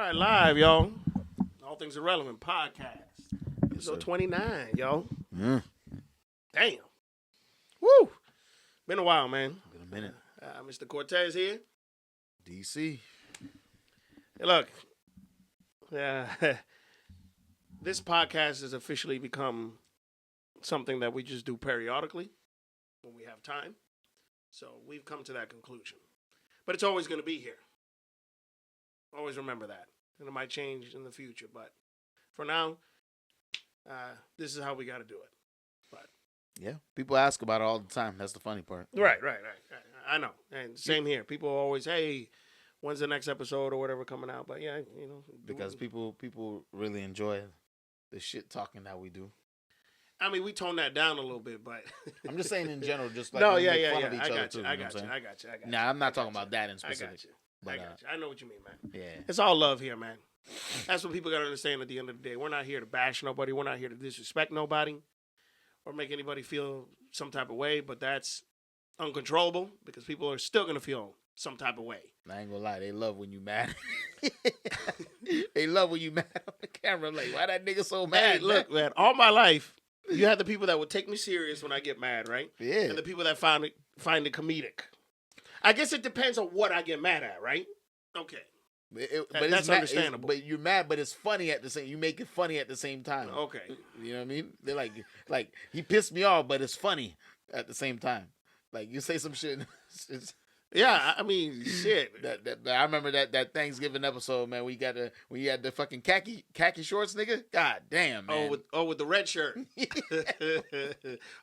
right, live, y'all. All Things Irrelevant podcast. Episode sir. 29, yo. Mm. Damn. Woo. Been a while, man. Been a minute. Mr. Cortez here. DC. Hey, look. This podcast has officially become something that we just do periodically when we have time. So we've come to that conclusion. But it's always going to be here. Always remember that. And it might change in the future. But for now, this is how we got to do it. But Yeah, people ask about it all the time. That's the funny part. Right. I know. And same here. People always, hey, when's the next episode or whatever coming out? But yeah, you know. Because people really enjoy the shit talking that we do. I mean, we toned that down a little bit, but I'm just saying in general, just like no, we yeah. make fun of each I other got too. you. You I know got what you. I'm I got you. Nah, I'm not I got talking you. about that in I specific. got you. But, I got you. I know what you mean, man. Yeah. It's all love here, man. That's what people got to understand at the end of the day. We're not here to bash nobody. We're not here to disrespect nobody or make anybody feel some type of way, but that's uncontrollable because people are still going to feel some type of way. I ain't gonna lie, they love when you mad. They love when you mad on the camera. Like, why that nigga so mad? Hey, look, man, all my life, you had the people that would take me serious when I get mad, right? Yeah. And the people that find it comedic. I guess it depends on what I get mad at, right? Okay. But that's understandable. But you're mad, but it's funny at the same. You make it funny at the same time. Okay. You know what I mean? They're like he pissed me off, but it's funny at the same time. Like you say some shit. Yeah, I mean, shit. I remember that Thanksgiving episode, man. We had the fucking khaki shorts, nigga. God damn, man. With the red shirt.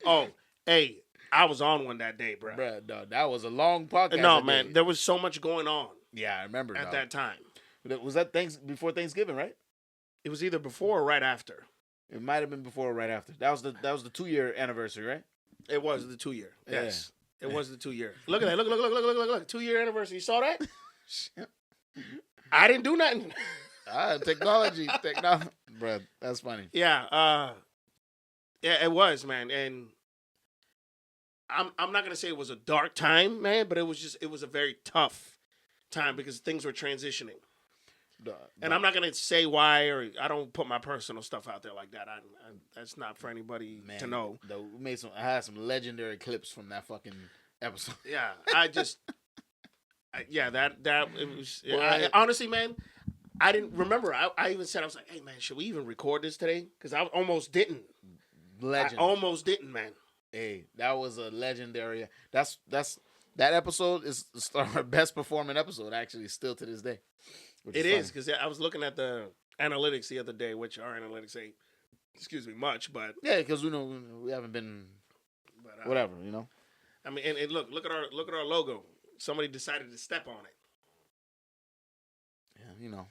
Oh, hey, I was on one that day, bro. Bruh, dog, that was a long podcast. No, man, there was so much going on. Yeah, I remember at that time. Was that before Thanksgiving, right? It was either before or right after. It might have been before or right after. That was the 2-year anniversary, right? It was the 2-year. Yes. Yeah. It was the 2-year. Look at that. Look. 2-year anniversary. You saw that? I didn't do nothing. Technology. Bruh, that's funny. Yeah. Yeah, it was, man. And I'm not gonna say it was a dark time, man, but it was a very tough time because things were transitioning. And I'm not gonna say why, or I don't put my personal stuff out there like that. I that's not for anybody to know. I had some legendary clips from that fucking episode. Yeah, that it was. Honestly, man, I didn't remember. I even said, I was like, hey man, should we even record this today? Because I almost didn't. Legend. I almost didn't, man. Hey, that was a legendary. That episode is our best performing episode, actually, still to this day. It is, because I was looking at the analytics the other day, which our analytics ain't, much, but yeah, because we haven't been, whatever, you know. I mean, and look at our logo. Somebody decided to step on it. Yeah, you know.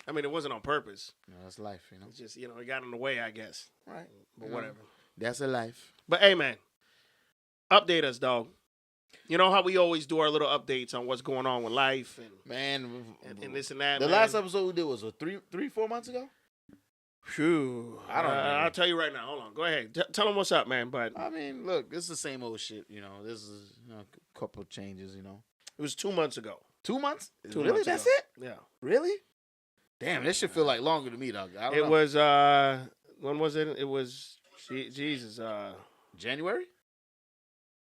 I mean, it wasn't on purpose. No, that's life, you know. It's just, it got in the way, I guess. Right. But whatever. That's a life. But hey, man, update us, dog. You know how we always do our little updates on what's going on with life and this and that. The last episode we did was 4 months ago. Phew. I don't know. I'll tell you right now. Hold on. Go ahead. Tell them what's up, man. But I mean, look, this is the same old shit. You know, this is a couple of changes. You know, it was 2 months ago. 2 months? 2 really? months That's ago. it? Yeah. Really? Damn, this should feel like longer to me, dog. I don't know. Was when was it? It was Jesus. January?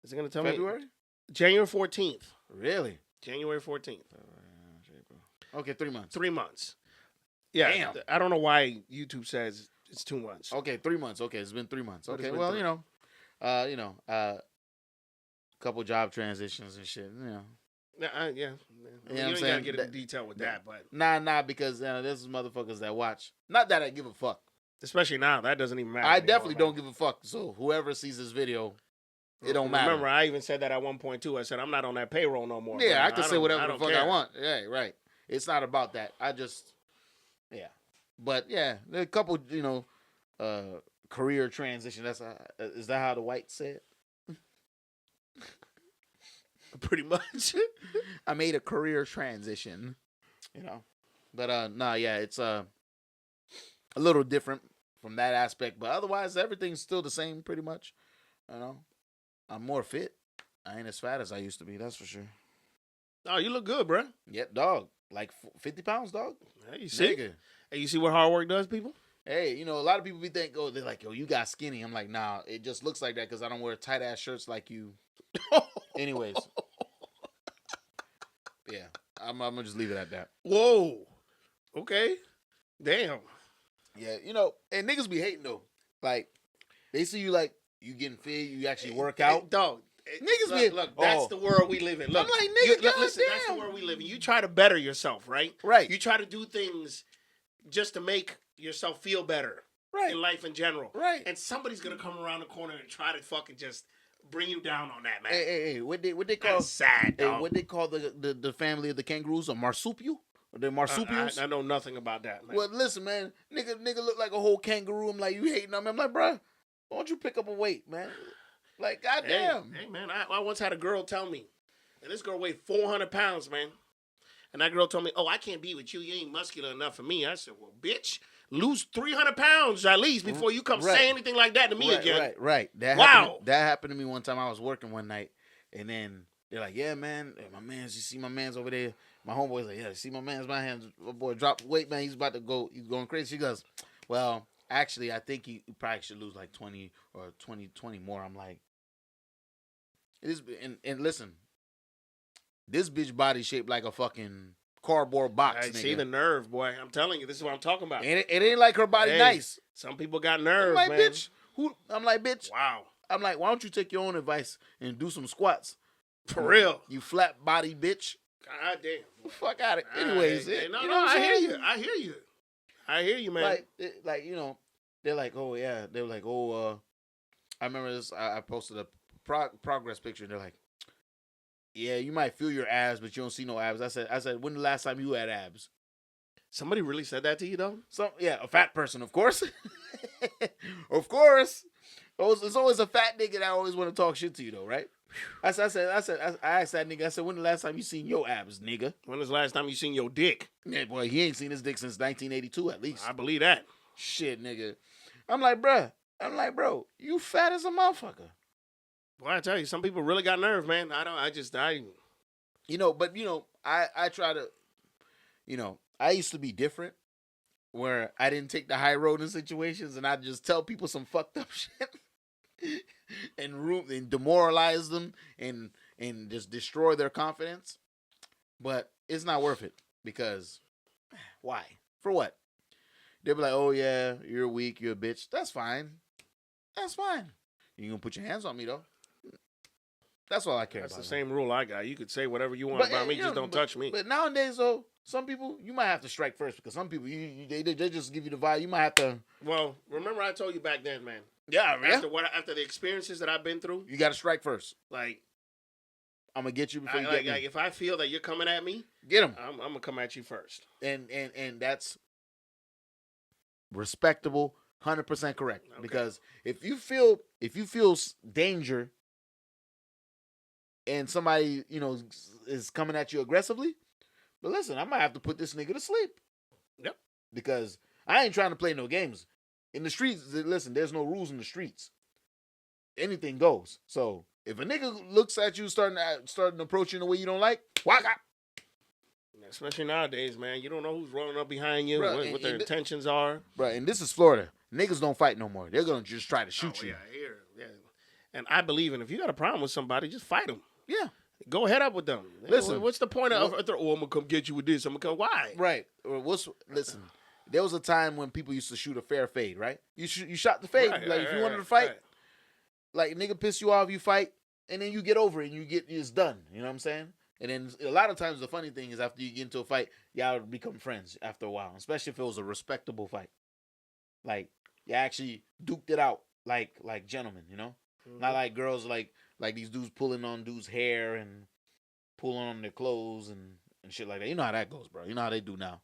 Is it gonna tell February? me? January 14th. Really? January 14th. Okay, 3 months. 3 months. Yeah. Damn. I don't know why YouTube says it's 2 months. Okay, 3 months. Okay, it's been 3 months. But Okay, it's been well, 3. Couple job transitions and shit. You know. Yeah. I mean, You know you what I'm ain't gotta saying? get into detail with that, but Nah, because this is motherfuckers that watch. Not that I give a fuck. especially now, that doesn't even matter. I anymore, definitely man. don't give a fuck. So whoever sees this video, it don't matter. Remember, I even said that at one point too. I said I'm not on that payroll no more. Yeah, man. I can say whatever the fuck care. I want. Yeah, right. It's not about that. Yeah. But yeah, there are a couple, career transition. Is that how the whites say it? Pretty much. I made a career transition, But it's a little different from that aspect. But otherwise, everything's still the same, pretty much. I'm more fit. I ain't as fat as I used to be. That's for sure. Oh, you look good, bro. Yep, dog. like 50 pounds, dog. Hey, you see? Nigga. Hey, you see what hard work does, people? Hey, you know, a lot of people be think, oh, they're like, yo, you got skinny. I'm like, nah, it just looks like that because I don't wear tight ass shirts like you. Anyways, yeah, I'm gonna just leave it at that. Whoa. Okay. Damn. Yeah, you know, and niggas be hating though. Like, they see you like you getting fit, you actually work out. Dog. Niggas look, that's the world we live in. Look, I'm like, nigga, listen, that's the world we live in. You try to better yourself, right? Right. You try to do things just to make yourself feel better in life in general. Right. And somebody's gonna come around the corner and try to fucking just bring you down on that, man. Hey, what they call That's sad, dog. what they call the family of the kangaroos, a marsupial? Or the marsupials? I know nothing about that, man. Well, listen, man, nigga look like a whole kangaroo. I'm like, you hating on me? I'm like, bruh, why don't you pick up a weight, man? Like, goddamn. Hey man, I once had a girl tell me, and this girl weighed 400 pounds, man. And that girl told me, oh, I can't be with you. You ain't muscular enough for me. I said, well, bitch, lose 300 pounds at least before you come say anything like that to me again. Right. That happened to me one time. I was working one night, and then they're like, yeah, man, my man's, you see my man's over there. My homeboy's like, yeah, you see my man's, my boy dropped weight, man. He's about to go, he's going crazy. She goes, well, actually, I think he probably should lose like 20 more. I'm like, and listen, this bitch body shaped like a fucking cardboard box. I see the nerve, boy. I'm telling you, this is what I'm talking about. It ain't like her body nice. Some people got nerve, I'm like, man. bitch, I'm like, bitch. Wow. I'm like, why don't you take your own advice and do some squats? For real. You flat body bitch. God damn. Fuck out of it. Anyways, I hear you, man. Like you know, they're like, oh yeah, they're like, oh, I remember this. I posted a progress picture. And they're like, yeah, you might feel your abs, but you don't see no abs. I said, when the last time you had abs? Somebody really said that to you, though? A fat person, of course. Of course. It's always a fat nigga that always want to talk shit to you, though, right? I asked that nigga, I said, when the last time you seen your abs, nigga? When was the last time you seen your dick? Yeah, boy, he ain't seen his dick since 1982, at least. I believe that. Shit, nigga. I'm like, bro, you fat as a motherfucker. Boy, I tell you, some people really got nerve, man. You know, but, you know, I try to, you know, I used to be different, where I didn't take the high road in situations, and I'd just tell people some fucked up shit and demoralize them and just destroy their confidence. But it's not worth it, because why? For what? They'll be like, oh yeah, you're weak, you're a bitch. That's fine. You gonna put your hands on me though? That's all I care about. That's the same rule I got. You could say whatever you want about me, just don't touch me. But nowadays, though, some people, you might have to strike first, because some people, they just give you the vibe. You might have to. Well, remember I told you back then, man. Yeah, man. After the experiences that I've been through, you got to strike first. Like, I'm gonna get you before you get me. Like, if I feel that you're coming at me, get him. I'm gonna come at you first. And that's respectable, 100% correct. Okay. Because if you feel danger, and somebody, you know, is coming at you aggressively, but listen, I might have to put this nigga to sleep. Yep. Because I ain't trying to play no games. In the streets, listen, there's no rules in the streets. Anything goes. So if a nigga looks at you starting to approach you in a way you don't like, waka. Especially nowadays, man. You don't know who's rolling up behind you, what their intentions are. Right, and this is Florida. Niggas don't fight no more. They're going to just try to shoot you. Yeah. And I believe if you got a problem with somebody, just fight them. Yeah. Go head up with them. Listen. What's the point of, I'm going to come get you with this. I'm going to come, why? Right. Listen, there was a time when people used to shoot a fair fade, right? You shot the fade. Right, if you wanted to fight, like, nigga piss you off, you fight, and then you get over it, and it's done. You know what I'm saying? And then a lot of times the funny thing is after you get into a fight, y'all become friends after a while, especially if it was a respectable fight. Like, you actually duked it out like gentlemen, you know? Mm-hmm. Not like girls like these dudes pulling on dudes' hair and pulling on their clothes and shit like that. You know how that goes, bro. You know how they do now.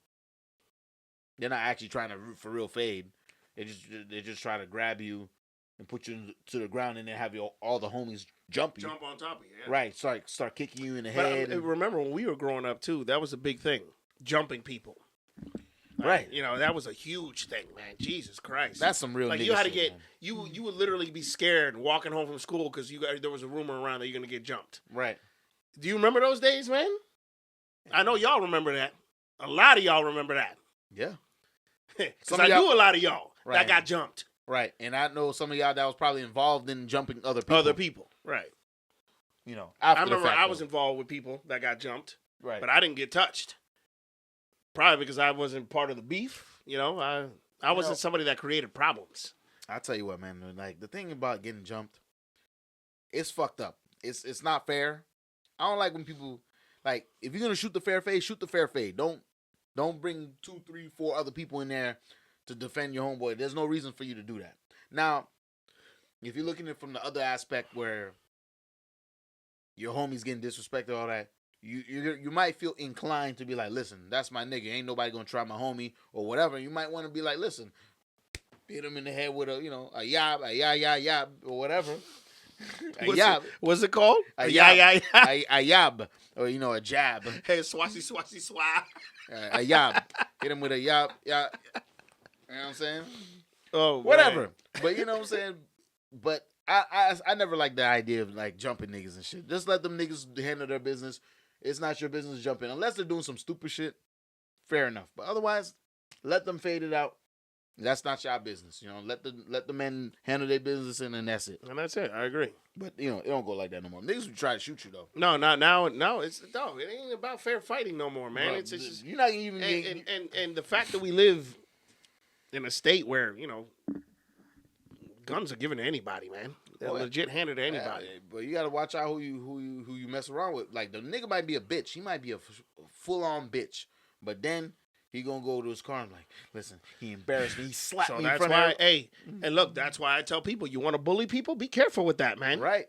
They're not actually trying to for real fade. They just try to grab you and put you to the ground and then have all the homies jump on top of you. Yeah. Right. Start kicking you in the head. But remember when we were growing up too, that was a big thing. Jumping people. Right. You know, that was a huge thing, man. Jesus Christ. That's some real like, you had to get, you would literally be scared walking home from school because there was a rumor around that you're going to get jumped. Right. Do you remember those days, man? I know y'all remember that. A lot of y'all remember that. Yeah. Because I knew a lot of y'all that got jumped. Right. And I know some of y'all that was probably involved in jumping other people. Right. You know, I remember I was involved with people that got jumped. Right. But I didn't get touched. Probably because I wasn't part of the beef. You know, I wasn't somebody that created problems. I'll tell you what, man. Like, the thing about getting jumped, it's fucked up. It's not fair. I don't like when people, like, if you're going to shoot the fair fade, shoot the fair fade. Don't bring 2, 3, 4 other people in there to defend your homeboy. There's no reason for you to do that. Now, if you're looking at it from the other aspect where your homie's getting disrespected, all that, you might feel inclined to be like, listen, that's my nigga. Ain't nobody gonna try my homie or whatever. You might want to be like, listen, hit him in the head with a yab, or whatever. Yab. What's it called? A yab, or a jab. Hey, swashy, swah. A yab. Hit him with a yab. You know what I'm saying? Oh, whatever. Man. But you know what I'm saying? But I never liked the idea of like jumping niggas and shit. Just let them niggas handle their business. It's not your business to jump in. Unless they're doing some stupid shit, fair enough. But otherwise, let them fade it out. That's not your business. You know, let the men handle their business and then that's it. And that's it. I agree. But it don't go like that no more. Niggas would try to shoot you though. No, not now. No, it ain't about fair fighting no more, man. Bro, it's just you're not even and the fact that we live in a state where, guns are given to anybody, man. They're legit handed to anybody. But you gotta watch out who you mess around with. Like, the nigga might be a bitch. He might be a full on bitch. But then he gonna go to his car and like, listen, he embarrassed me. He slapped me in front of and look, that's why I tell people, you want to bully people? Be careful with that, man. Right.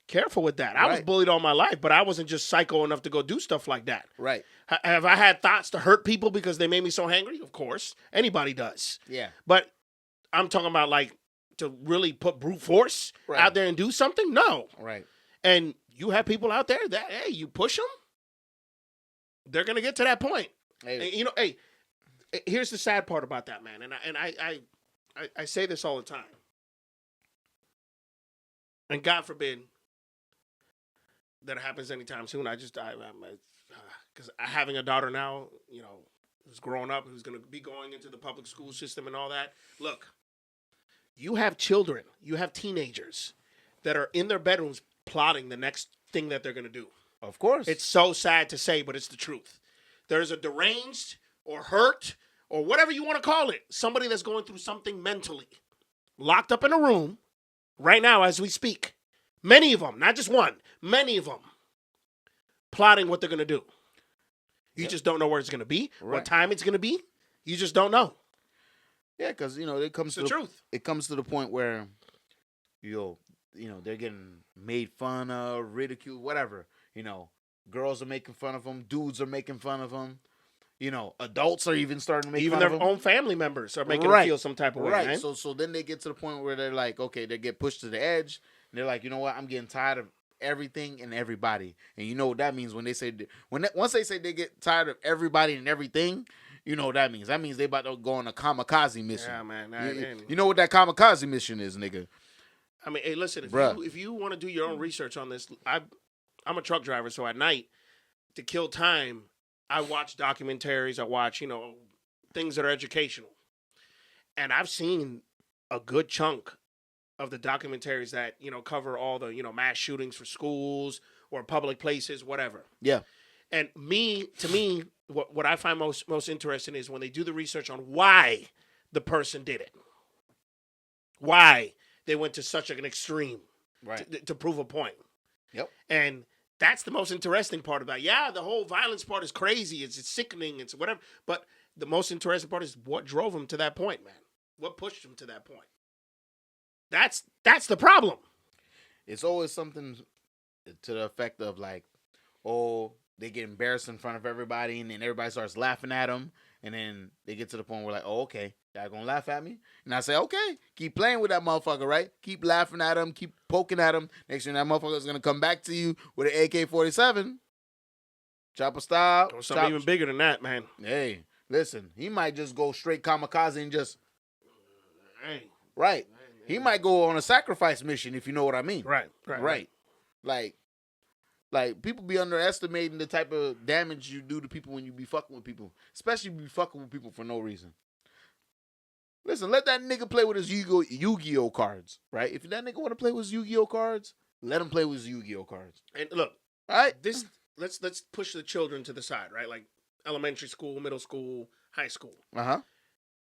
Careful with that. I was bullied all my life, but I wasn't just psycho enough to go do stuff like that. Right. Have I had thoughts to hurt people because they made me so angry? Of course. Anybody does. Yeah. But I'm talking about like to really put brute force out there and do something? No. Right. And you have people out there that, hey, you push them, they're going to get to that point. Hey. And, here's the sad part about that, man. And I say this all the time. And God forbid that it happens anytime soon. Because having a daughter now, who's growing up, who's going to be going into the public school system and all that. Look, you have children, you have teenagers that are in their bedrooms plotting the next thing that they're going to do. Of course. It's so sad to say, but it's the truth. There's a deranged or hurt or whatever you want to call it, somebody that's going through something mentally, locked up in a room right now as we speak. Many of them, not just one, many of them plotting what they're going to do. You just don't know where it's going to be, what time it's going to be. You just don't know. Yeah, because, it comes to the truth. It comes to the point where, they're getting made fun of, ridiculed, whatever. Girls are making fun of them. Dudes are making fun of them. Adults are even starting to make fun of them. Even their own family members are making them feel some type of way, man. So then they get to the point where they're like, okay, they get pushed to the edge. And they're like, you know what? I'm getting tired of everything and everybody. And you know what that means when they say, once they say they get tired of everybody and everything, you know what that means. That means they about to go on a kamikaze mission. Yeah, man. You know what that kamikaze mission is, nigga? I mean, hey, listen, if you want to do your own research on this, I'm a truck driver, so at night, to kill time, I watch documentaries, I watch, things that are educational. And I've seen a good chunk of the documentaries that, cover all the, mass shootings for schools or public places, whatever. Yeah. And to me, what I find most interesting is when they do the research on why the person did it. Why they went to such an extreme to prove a point. Yep. And that's the most interesting part of that. Yeah, the whole violence part is crazy. It's sickening. It's whatever. But the most interesting part is what drove him to that point, man. What pushed him to that point. That's the problem. It's always something to the effect of like, oh, they get embarrassed in front of everybody, and then everybody starts laughing at them, and then they get to the point where like, oh, okay, y'all gonna laugh at me? And I say, okay, keep playing with that motherfucker, right? Keep laughing at him, keep poking at him. Next thing that motherfucker's gonna come back to you with an AK-47. Chopper style. Or something even bigger than that, man. Hey, listen, he might just go straight kamikaze and just... Hey. Right. He might go on a sacrifice mission, if you know what I mean. Right. Like, Like, people be underestimating the type of damage you do to people when you be fucking with people. Especially if you be fucking with people for no reason. Listen, let that nigga play with his Yu-Gi-Oh cards, right? If that nigga want to play with his Yu-Gi-Oh cards, let him play with his Yu-Gi-Oh cards. And look, all right, let's push the children to the side, right? Like elementary school, middle school, high school.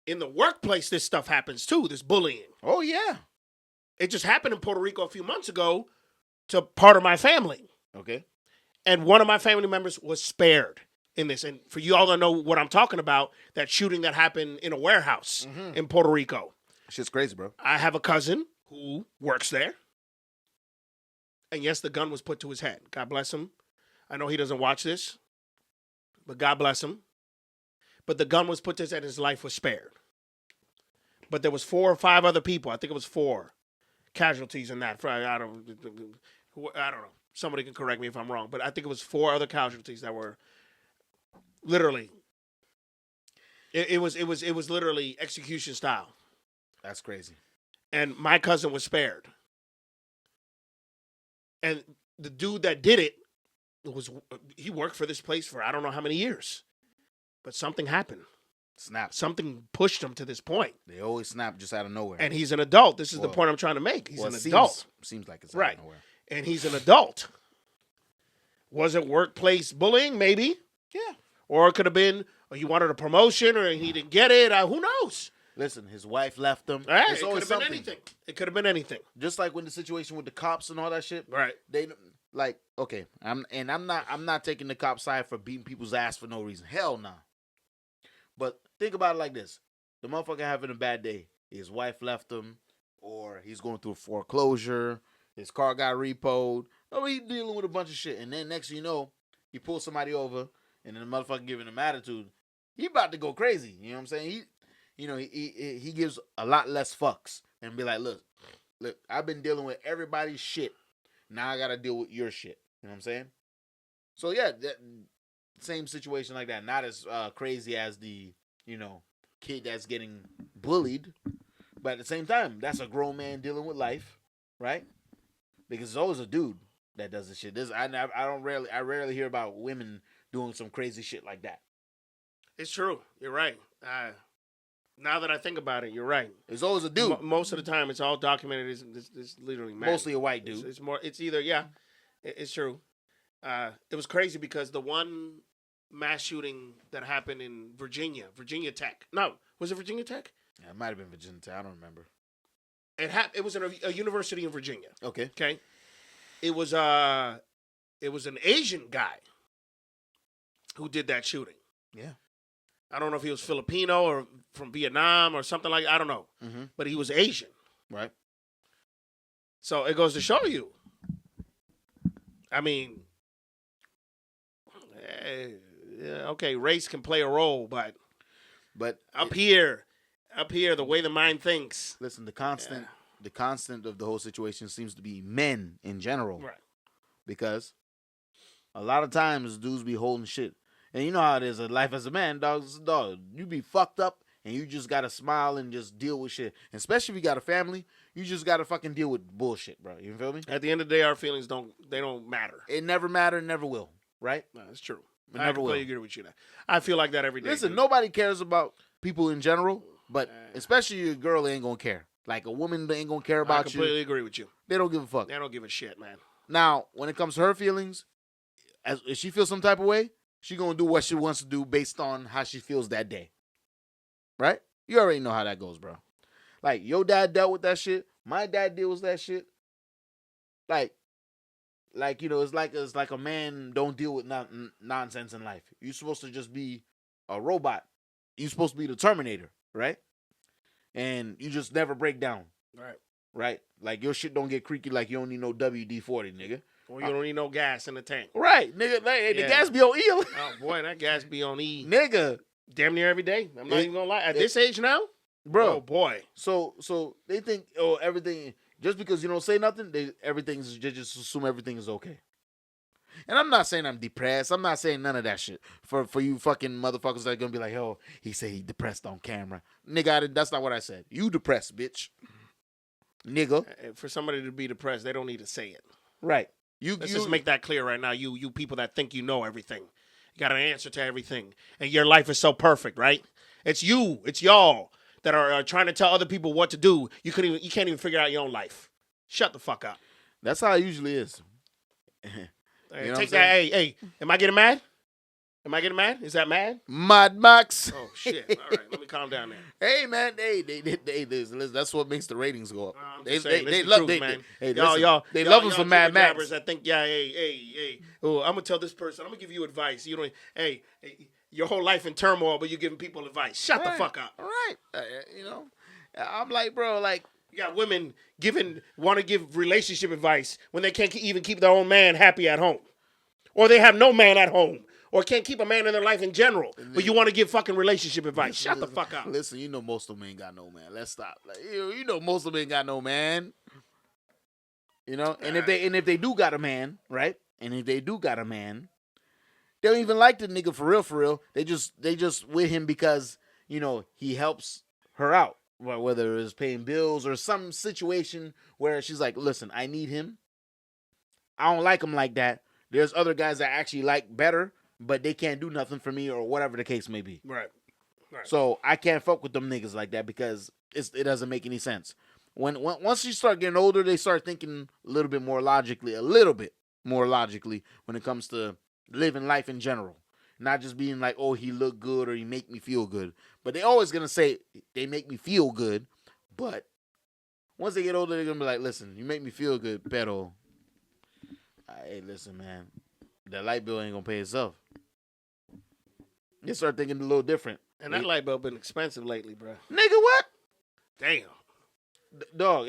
In the workplace, this stuff happens too. This bullying. Oh yeah, it just happened in Puerto Rico a few months ago to part of my family. Okay, and one of my family members was spared in this. And for you all to know what I'm talking about, that shooting that happened in a warehouse in Puerto Rico. Shit's crazy, bro. I have a cousin who works there. And yes, the gun was put to his head. God bless him. I know he doesn't watch this, but God bless him. But the gun was put to his head and his life was spared. But there was 4 or 5 other people. I think it was 4 casualties in that. I don't know. Somebody can correct me if I'm wrong. But I think it was 4 other casualties that were literally. It was literally execution style. That's crazy. And my cousin was spared. And the dude that did it he worked for this place for I don't know how many years. But something happened. Snap. Something pushed him to this point. They always snap just out of nowhere. And he's an adult. This is the point I'm trying to make. He's an adult. Seems like it's right. out of nowhere. And he's an adult. Was it workplace bullying? Maybe. Yeah. Or it could have been he wanted a promotion or he didn't get it. Who knows? Listen, his wife left him. Right. It could have been anything. It could have been anything. Just like when the situation with the cops and all that shit. Right. They like, okay, I'm not taking the cop side for beating people's ass for no reason. Hell no. But think about it like this. The motherfucker having a bad day. His wife left him, or he's going through a foreclosure. His car got repoed. Oh, he's dealing with a bunch of shit. And then next thing you know, he pulls somebody over, and then the motherfucker giving him attitude. He about to go crazy. You know what I'm saying? He gives a lot less fucks and be like, look, I've been dealing with everybody's shit. Now I got to deal with your shit. You know what I'm saying? So, yeah, same situation like that. Not as crazy as the, kid that's getting bullied. But at the same time, that's a grown man dealing with life, right? Because there's always a dude that does this shit. I rarely hear about women doing some crazy shit like that. It's true. You're right. Now that I think about it, you're right. There's always a dude. Most of the time, it's all documented. It's literally men. Mostly a white dude. It's either it's true. It was crazy because the one mass shooting that happened in Virginia Tech. No, was it Virginia Tech? Yeah, it might have been Virginia Tech. I don't remember. It was in a university in Virginia. Okay. Okay. It was an Asian guy who did that shooting. Yeah. I don't know if he was Filipino or from Vietnam or something like that. I don't know. Mm-hmm. But he was Asian. Right. So it goes to show you. I mean, okay, race can play a role, but up here, the way the mind thinks. Listen, the constant of the whole situation seems to be men in general. Right. Because a lot of times dudes be holding shit. And you know how it is in life as a man, dog. You be fucked up and you just gotta smile and just deal with shit. And especially if you got a family, you just gotta fucking deal with bullshit, bro. You feel me? At the end of the day, our feelings don't matter. It never mattered, never will. Right? No, that's true. I completely agree with you. I feel like that every day. Listen, nobody cares about people in general, but especially your girl ain't gonna care. Like a woman ain't gonna care about you. I completely agree with you. They don't give a fuck. They don't give a shit, man. Now, when it comes to her feelings, if she feels some type of way, she gonna do what she wants to do based on how she feels that day. Right? You already know how that goes, bro. Like, your dad dealt with that shit. My dad deals with that shit. Like, it's like a man don't deal with nonsense in life. You're supposed to just be a robot. You're supposed to be the Terminator, right? And you just never break down. Right? Like, your shit don't get creaky like you don't need no WD-40, nigga. Or you don't need no gas in the tank. Right, nigga. Like, the gas be on E. Oh, boy, that gas be on E. Nigga. Damn near every day. I'm not even going to lie. At this age now? Bro. Oh, boy. So they think, everything, just because you don't say nothing, they just assume everything is okay. And I'm not saying I'm depressed. I'm not saying none of that shit. For you fucking motherfuckers that are going to be like, oh, he said he depressed on camera. Nigga, that's not what I said. You depressed, bitch. Nigga. For somebody to be depressed, they don't need to say it. Right. Let's just make that clear right now. You people that think you know everything, you got an answer to everything, and your life is so perfect, right? It's you, it's y'all that are trying to tell other people what to do. You can't even figure out your own life. Shut the fuck up. That's how it usually is. Hey, take that. Hey, am I getting mad? Am I getting mad? Is that mad? Mad Max. Oh shit! All right, let me calm down there. Hey man, listen, that's what makes the ratings go up. They love man. Y'all, they love us for Mad Max. I think hey. Oh, I'm gonna tell this person. I'm gonna give you advice. You don't. Hey, your whole life in turmoil, but you're giving people advice. Shut the fuck up. All right. I'm like, bro, like. You got women want to give relationship advice when they can't even keep their own man happy at home. Or they have no man at home. Or can't keep a man in their life in general. But you want to give fucking relationship advice. Shut the fuck up. Listen, you know most of them ain't got no man. Let's stop. Like, you know most of them ain't got no man. You know? And if they do got a man, right? And if they do got a man, they don't even like the nigga for real. They just with him because, you know, he helps her out. Whether it's paying bills or some situation where she's like, listen, I need him. I don't like him like that. There's other guys that I actually like better, but they can't do nothing for me or whatever the case may be. Right. So I can't fuck with them niggas like that because it doesn't make any sense. Once you start getting older, they start thinking a little bit more logically when it comes to living life in general. Not just being like, oh, he look good or he make me feel good. But they always going to say they make me feel good. But once they get older, they're going to be like, listen, you make me feel good, pero, hey, listen, man, that light bill ain't going to pay itself. You start thinking a little different. And that light bill been expensive lately, bro. Nigga, what? Damn. Dog,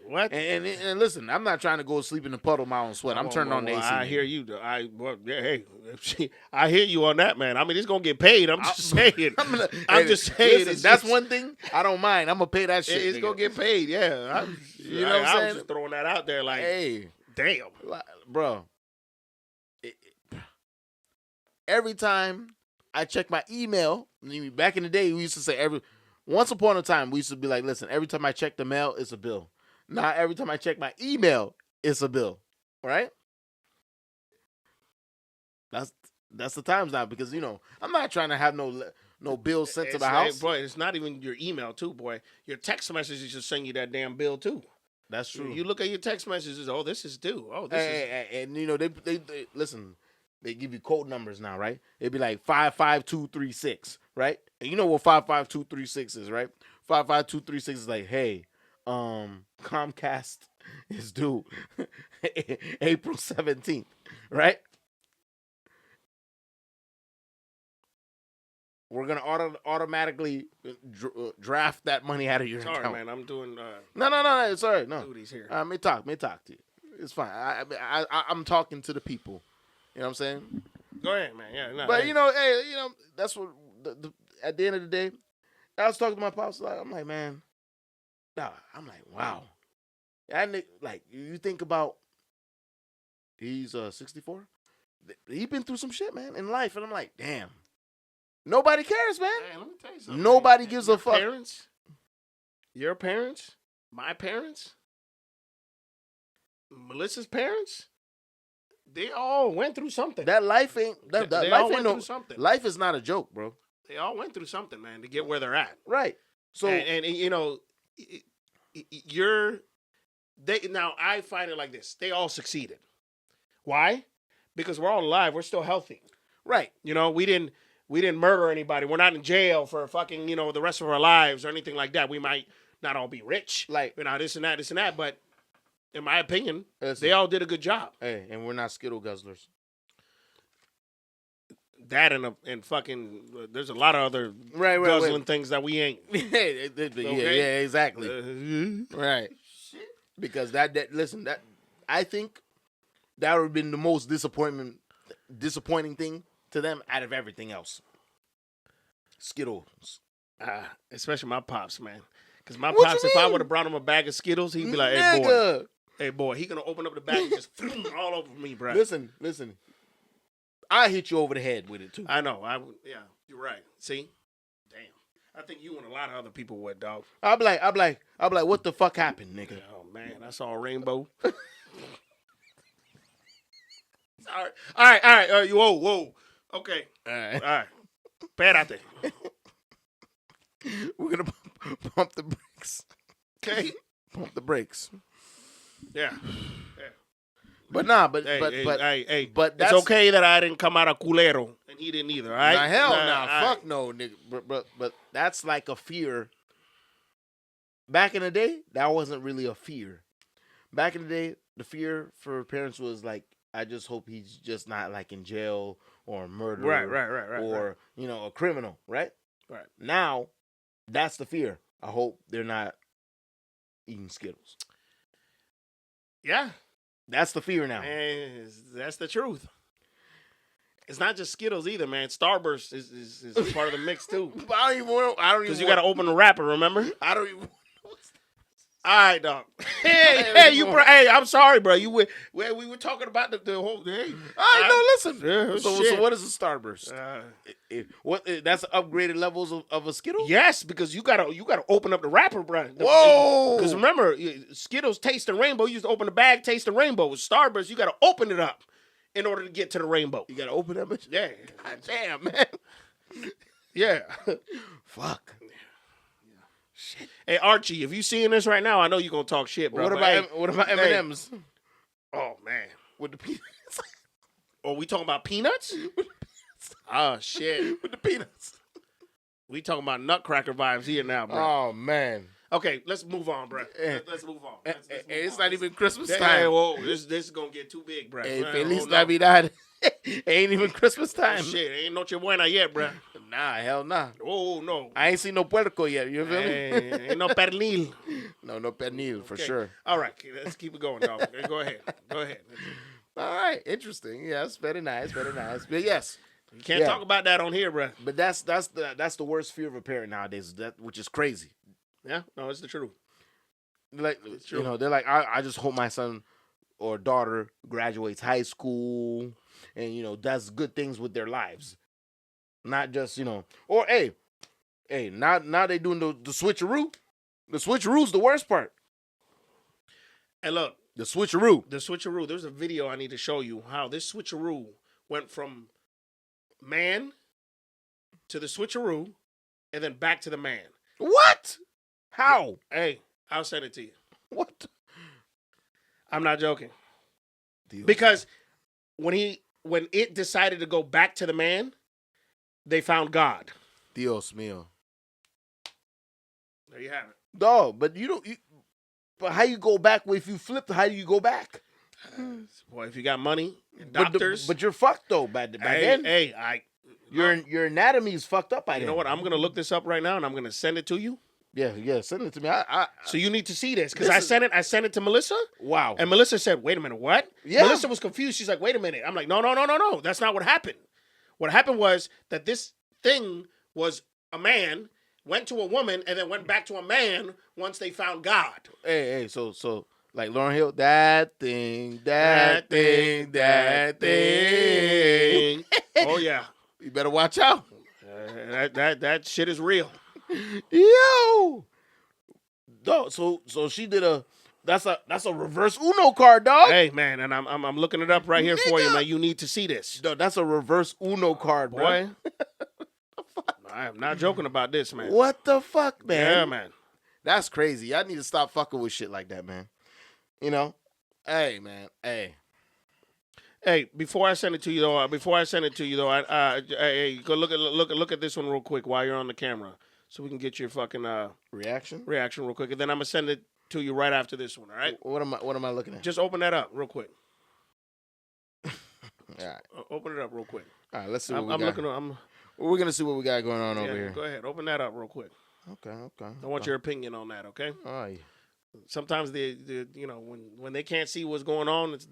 what? And listen, I'm not trying to go sleep in the puddle of my own sweat. I'm turning on the AC. I hear you. I hear you on that, man. I mean, it's gonna get paid. I'm just saying. I'm just saying. Listen, that's one thing I don't mind. I'm gonna pay that shit. It's gonna get paid. Yeah. You know what I'm saying? I was just throwing that out there. Like, hey, damn, bro. Every time I check my email, back in the day, we used to say once upon a time, we used to be like, listen, every time I check the mail, it's a bill. Now, every time I check my email, it's a bill. Right? That's the times now because, you know, I'm not trying to have no bill sent to the house. Boy, it's not even your email, too, boy. Your text messages just send you that damn bill, too. That's true. You look at your text messages, oh, this is due. Oh, this is... And, you know, they listen, they give you code numbers now, right? It'd be like 55236, right? And you know what 55236 is, right? 55236 is like, hey, Comcast is due April 17th, right? We're going to automatically draft that money out of your account. Sorry, man. I'm doing... No. It's all right. No. Duties here. May talk to you. It's fine. I'm talking to the people. You know what I'm saying? Go ahead, man. Yeah, no, but, you know, hey, you know, that's what... at the end of the day, I was talking to my pops. I'm like, man... Nah, I'm like, wow. And like, you think about, he's 64. He's been through some shit, man, in life, and I'm like, damn. Nobody cares, man. Hey, let me tell you something. Nobody gives a fuck. Your parents, my parents, Melissa's parents, they all went through something. That life ain't. They all went through something. Life is not a joke, bro. They all went through something, man, to get where they're at. Right. So and you know. Now I find it like this. They all succeeded. Why? Because we're all alive. We're still healthy. Right. You know, we didn't murder anybody. We're not in jail for fucking, you know, the rest of our lives or anything like that. We might not all be rich. Like, you know, this and that. But in my opinion, they all did a good job. Hey, and we're not Skittle guzzlers. That and fucking, there's a lot of other guzzling things that we ain't. Okay? Yeah, exactly. Right. Because listen, I think that would have been the most disappointing thing to them out of everything else. Skittles. Especially my pops, man. Because my pops, if I would have brought him a bag of Skittles, he'd be like, hey boy, he gonna open up the bag and just all over me, bro. Listen. I hit you over the head with it too. I know. Yeah, you're right. See? Damn. I think you and a lot of other people would, dog. I'll be like, what the fuck happened, nigga? Oh man, I saw a rainbow. All right. Whoa. Okay. All right. All right. Espérate. We're gonna pump the brakes. Okay. Pump the brakes. Yeah. But nah, but Hey. but It's that's okay that I didn't come out of culero and he didn't either. All right. Nah, hell nah, all right. fuck no, nigga. But that's like a fear. Back in the day, that wasn't really a fear. Back in the day, the fear for parents was like, I just hope he's just not like in jail or a murderer, Right. or a criminal, right? Right. Now, that's the fear. I hope they're not eating Skittles. Yeah. That's the fear now. Man, that's the truth. It's not just Skittles either, man. Starburst is part of the mix too. I don't even. Because you got to open the wrapper. Remember? I don't even. All right, dog. Hey, I'm sorry, bro. We were talking about the whole. Hey, listen. Yeah, so what is a Starburst? What? That's upgraded levels of a Skittle? Yes, because you gotta open up the wrapper, bro. Whoa! Because remember, Skittles taste the rainbow. You used to open the bag, taste the rainbow. With Starburst, you gotta open it up in order to get to the rainbow. You gotta open that bitch? Yeah. God damn, man. Yeah. Fuck. Shit. Hey Archie, if you seeing this right now, I know you're gonna talk shit, bro. What about M&M's? Oh man, With the peanuts? Oh, we talking about peanuts? Oh shit, With the peanuts. we talking about Nutcracker vibes here now, bro. Oh man. Okay, let's move on, bro. Let's move on. Let's move It's on. not even Christmas Hey, time. whoa, this is gonna get too big, bro. Hey, Man, Feliz no. Navidad. Ain't even Christmas Oh, time. shit, ain't Noche Buena yet, bro. Nah, hell nah. Oh no, I ain't seen no puerco yet. You feel me? ain't no pernil. No pernil for Okay. sure. All right, let's keep it going, dog. Okay, go ahead. All right, interesting. Yes, very nice. But yes, You can't talk about that on here, bro. but that's the worst fear of a parent nowadays. Which is crazy. Yeah, no, it's the truth. Like true. they're like, I just hope my son or daughter graduates high school and does good things with their lives, not just or hey, now they doing the switcheroo. The switcheroo's the worst part. Hey, look, The switcheroo. There's a video I need to show you how this switcheroo went from man to the switcheroo and then back to the man. What? How? Hey, I'll send it to you. What? I'm not joking. Dios. Because when it decided to go back to the man, they found God. Dios mío. There you have it. Dog, but but how you go back? If you flip, how do you go back? Boy, if you got money and doctors. But you're fucked though. By then, your anatomy is fucked up. You know what? I'm gonna look this up right now and I'm gonna send it to you. Yeah. Send it to me. So you need to see this because I sent it to Melissa. Wow. And Melissa said, "Wait a minute, what?" Yeah. Melissa was confused. She's like, "Wait a minute." I'm like, "No. That's not what happened. What happened was that this thing was a man went to a woman and then went back to a man once they found God." Hey. So like Lauryn Hill, that thing. Oh yeah. You better watch out. That shit is real. Yo. Dog. So she did that's a reverse Uno card, dog. Hey man, and I'm looking it up right here for you, man. You need to see this. Dog, that's a reverse Uno card, Boy. bro. I am not joking about this, man. What the fuck, man? Yeah, man. That's crazy. I need to stop fucking with shit like that, man. Hey, man. Hey, before I send it to you though, hey, go look at this one real quick while you're on the camera, so we can get your fucking reaction real quick, and then I'm gonna send it to you right after this one. All right? What am I looking at? Just open that up real quick. All right. Open it up real quick. All right. Let's see I'm what we got. We're gonna see what we got going on over here. Go ahead, open that up real quick. Okay. I want your opinion on that. Okay. Oh yeah. Sometimes they when they can't see what's going on, it's.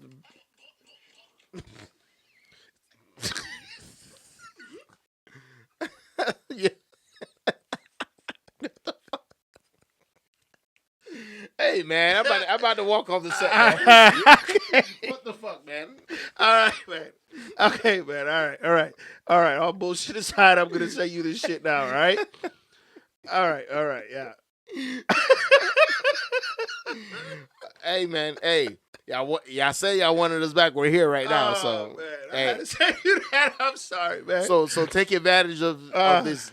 Yeah. Hey man, I'm about to walk off the set. Man. Okay. What the fuck, man? All right, man. Okay, man. All right. All bullshit aside, I'm gonna say you this shit now. All right. All right. Yeah. Hey man, hey, Y'all say y'all wanted us back. We're here right now. So man, I hey. had to say that. I'm sorry, man. So take advantage of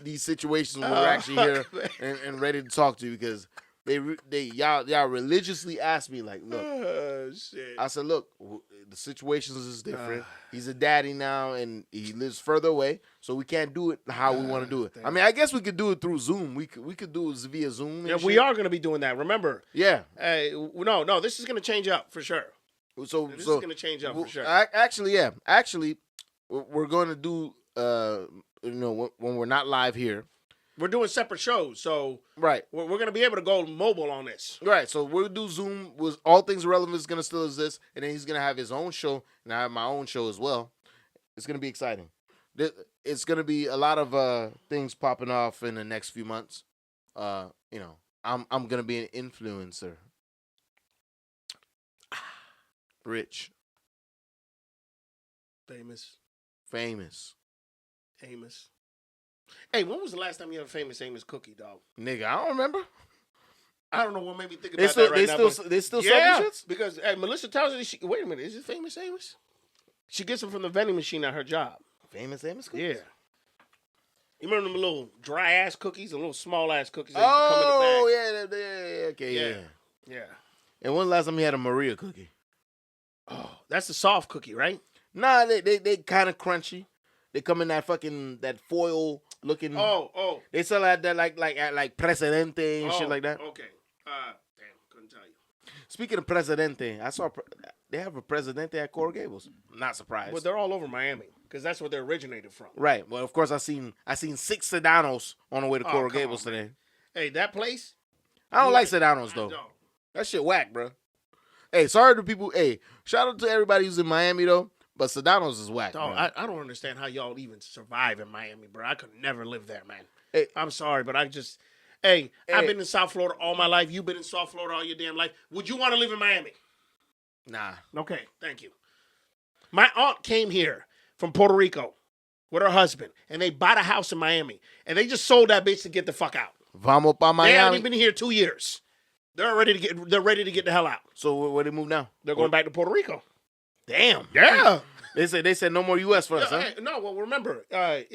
these situations when we're actually here and ready to talk to you, because y'all religiously asked me, like, look, shit. I said, look, the situations is different. He's a daddy now and he lives further away, so we can't do it how we want to do it. I mean, I guess we could do it through Zoom. We could do it via Zoom. Yeah, we are going to be doing that. Remember? Yeah. No, this is going to change up for sure. So this is going to change up for sure. Actually, we're going to do when we're not live here. We're doing separate shows, so right. We're going to be able to go mobile on this. Right, so we'll do Zoom. All Things Irrelevant is going to still exist, and then he's going to have his own show, and I have my own show as well. It's going to be exciting. It's going to be a lot of things popping off in the next few months. I'm going to be an influencer. Rich. Famous. Amos. Hey, when was the last time you had a famous Amos cookie, dog? Nigga, I don't remember. I don't know what made me think about that right now. They still sell them shits? Because Melissa tells me, wait a minute, is it famous Amos? She gets them from the vending machine at her job. Famous Amos cookies? Yeah. You remember them little dry-ass cookies, the little small-ass cookies that come in the bag? yeah, okay, yeah. And when the last time you had a Maria cookie? Oh, that's the soft cookie, right? Nah, they kind of crunchy. They come in that foil looking. Oh. They sell at that like Presidente and shit like that. Okay. Damn, couldn't tell you. Speaking of Presidente, I saw they have a Presidente at Coral Gables. Not surprised. But they're all over Miami because that's where they originated from. Right. Well, of course I seen 6 Sedanos on the way to Coral Gables today. Hey, that place? I don't like Sedanos though. That shit whack, bro. Hey, sorry to people. Hey, shout out to everybody who's in Miami though. But Sedanos is whack. Dog, I don't understand how y'all even survive in Miami, bro. I could never live there, man. Hey, I'm sorry, but I've been in South Florida all my life. You've been in South Florida all your damn life. Would you want to live in Miami? Nah. Okay, thank you. My aunt came here from Puerto Rico with her husband, and they bought a house in Miami, and they just sold that bitch to get the fuck out. Vamos pa Miami. They haven't even been here 2 years. They're ready to get the hell out. So where they move now? They're going back to Puerto Rico. Damn. Yeah. They said no more U.S. for us, huh? No, well, remember, I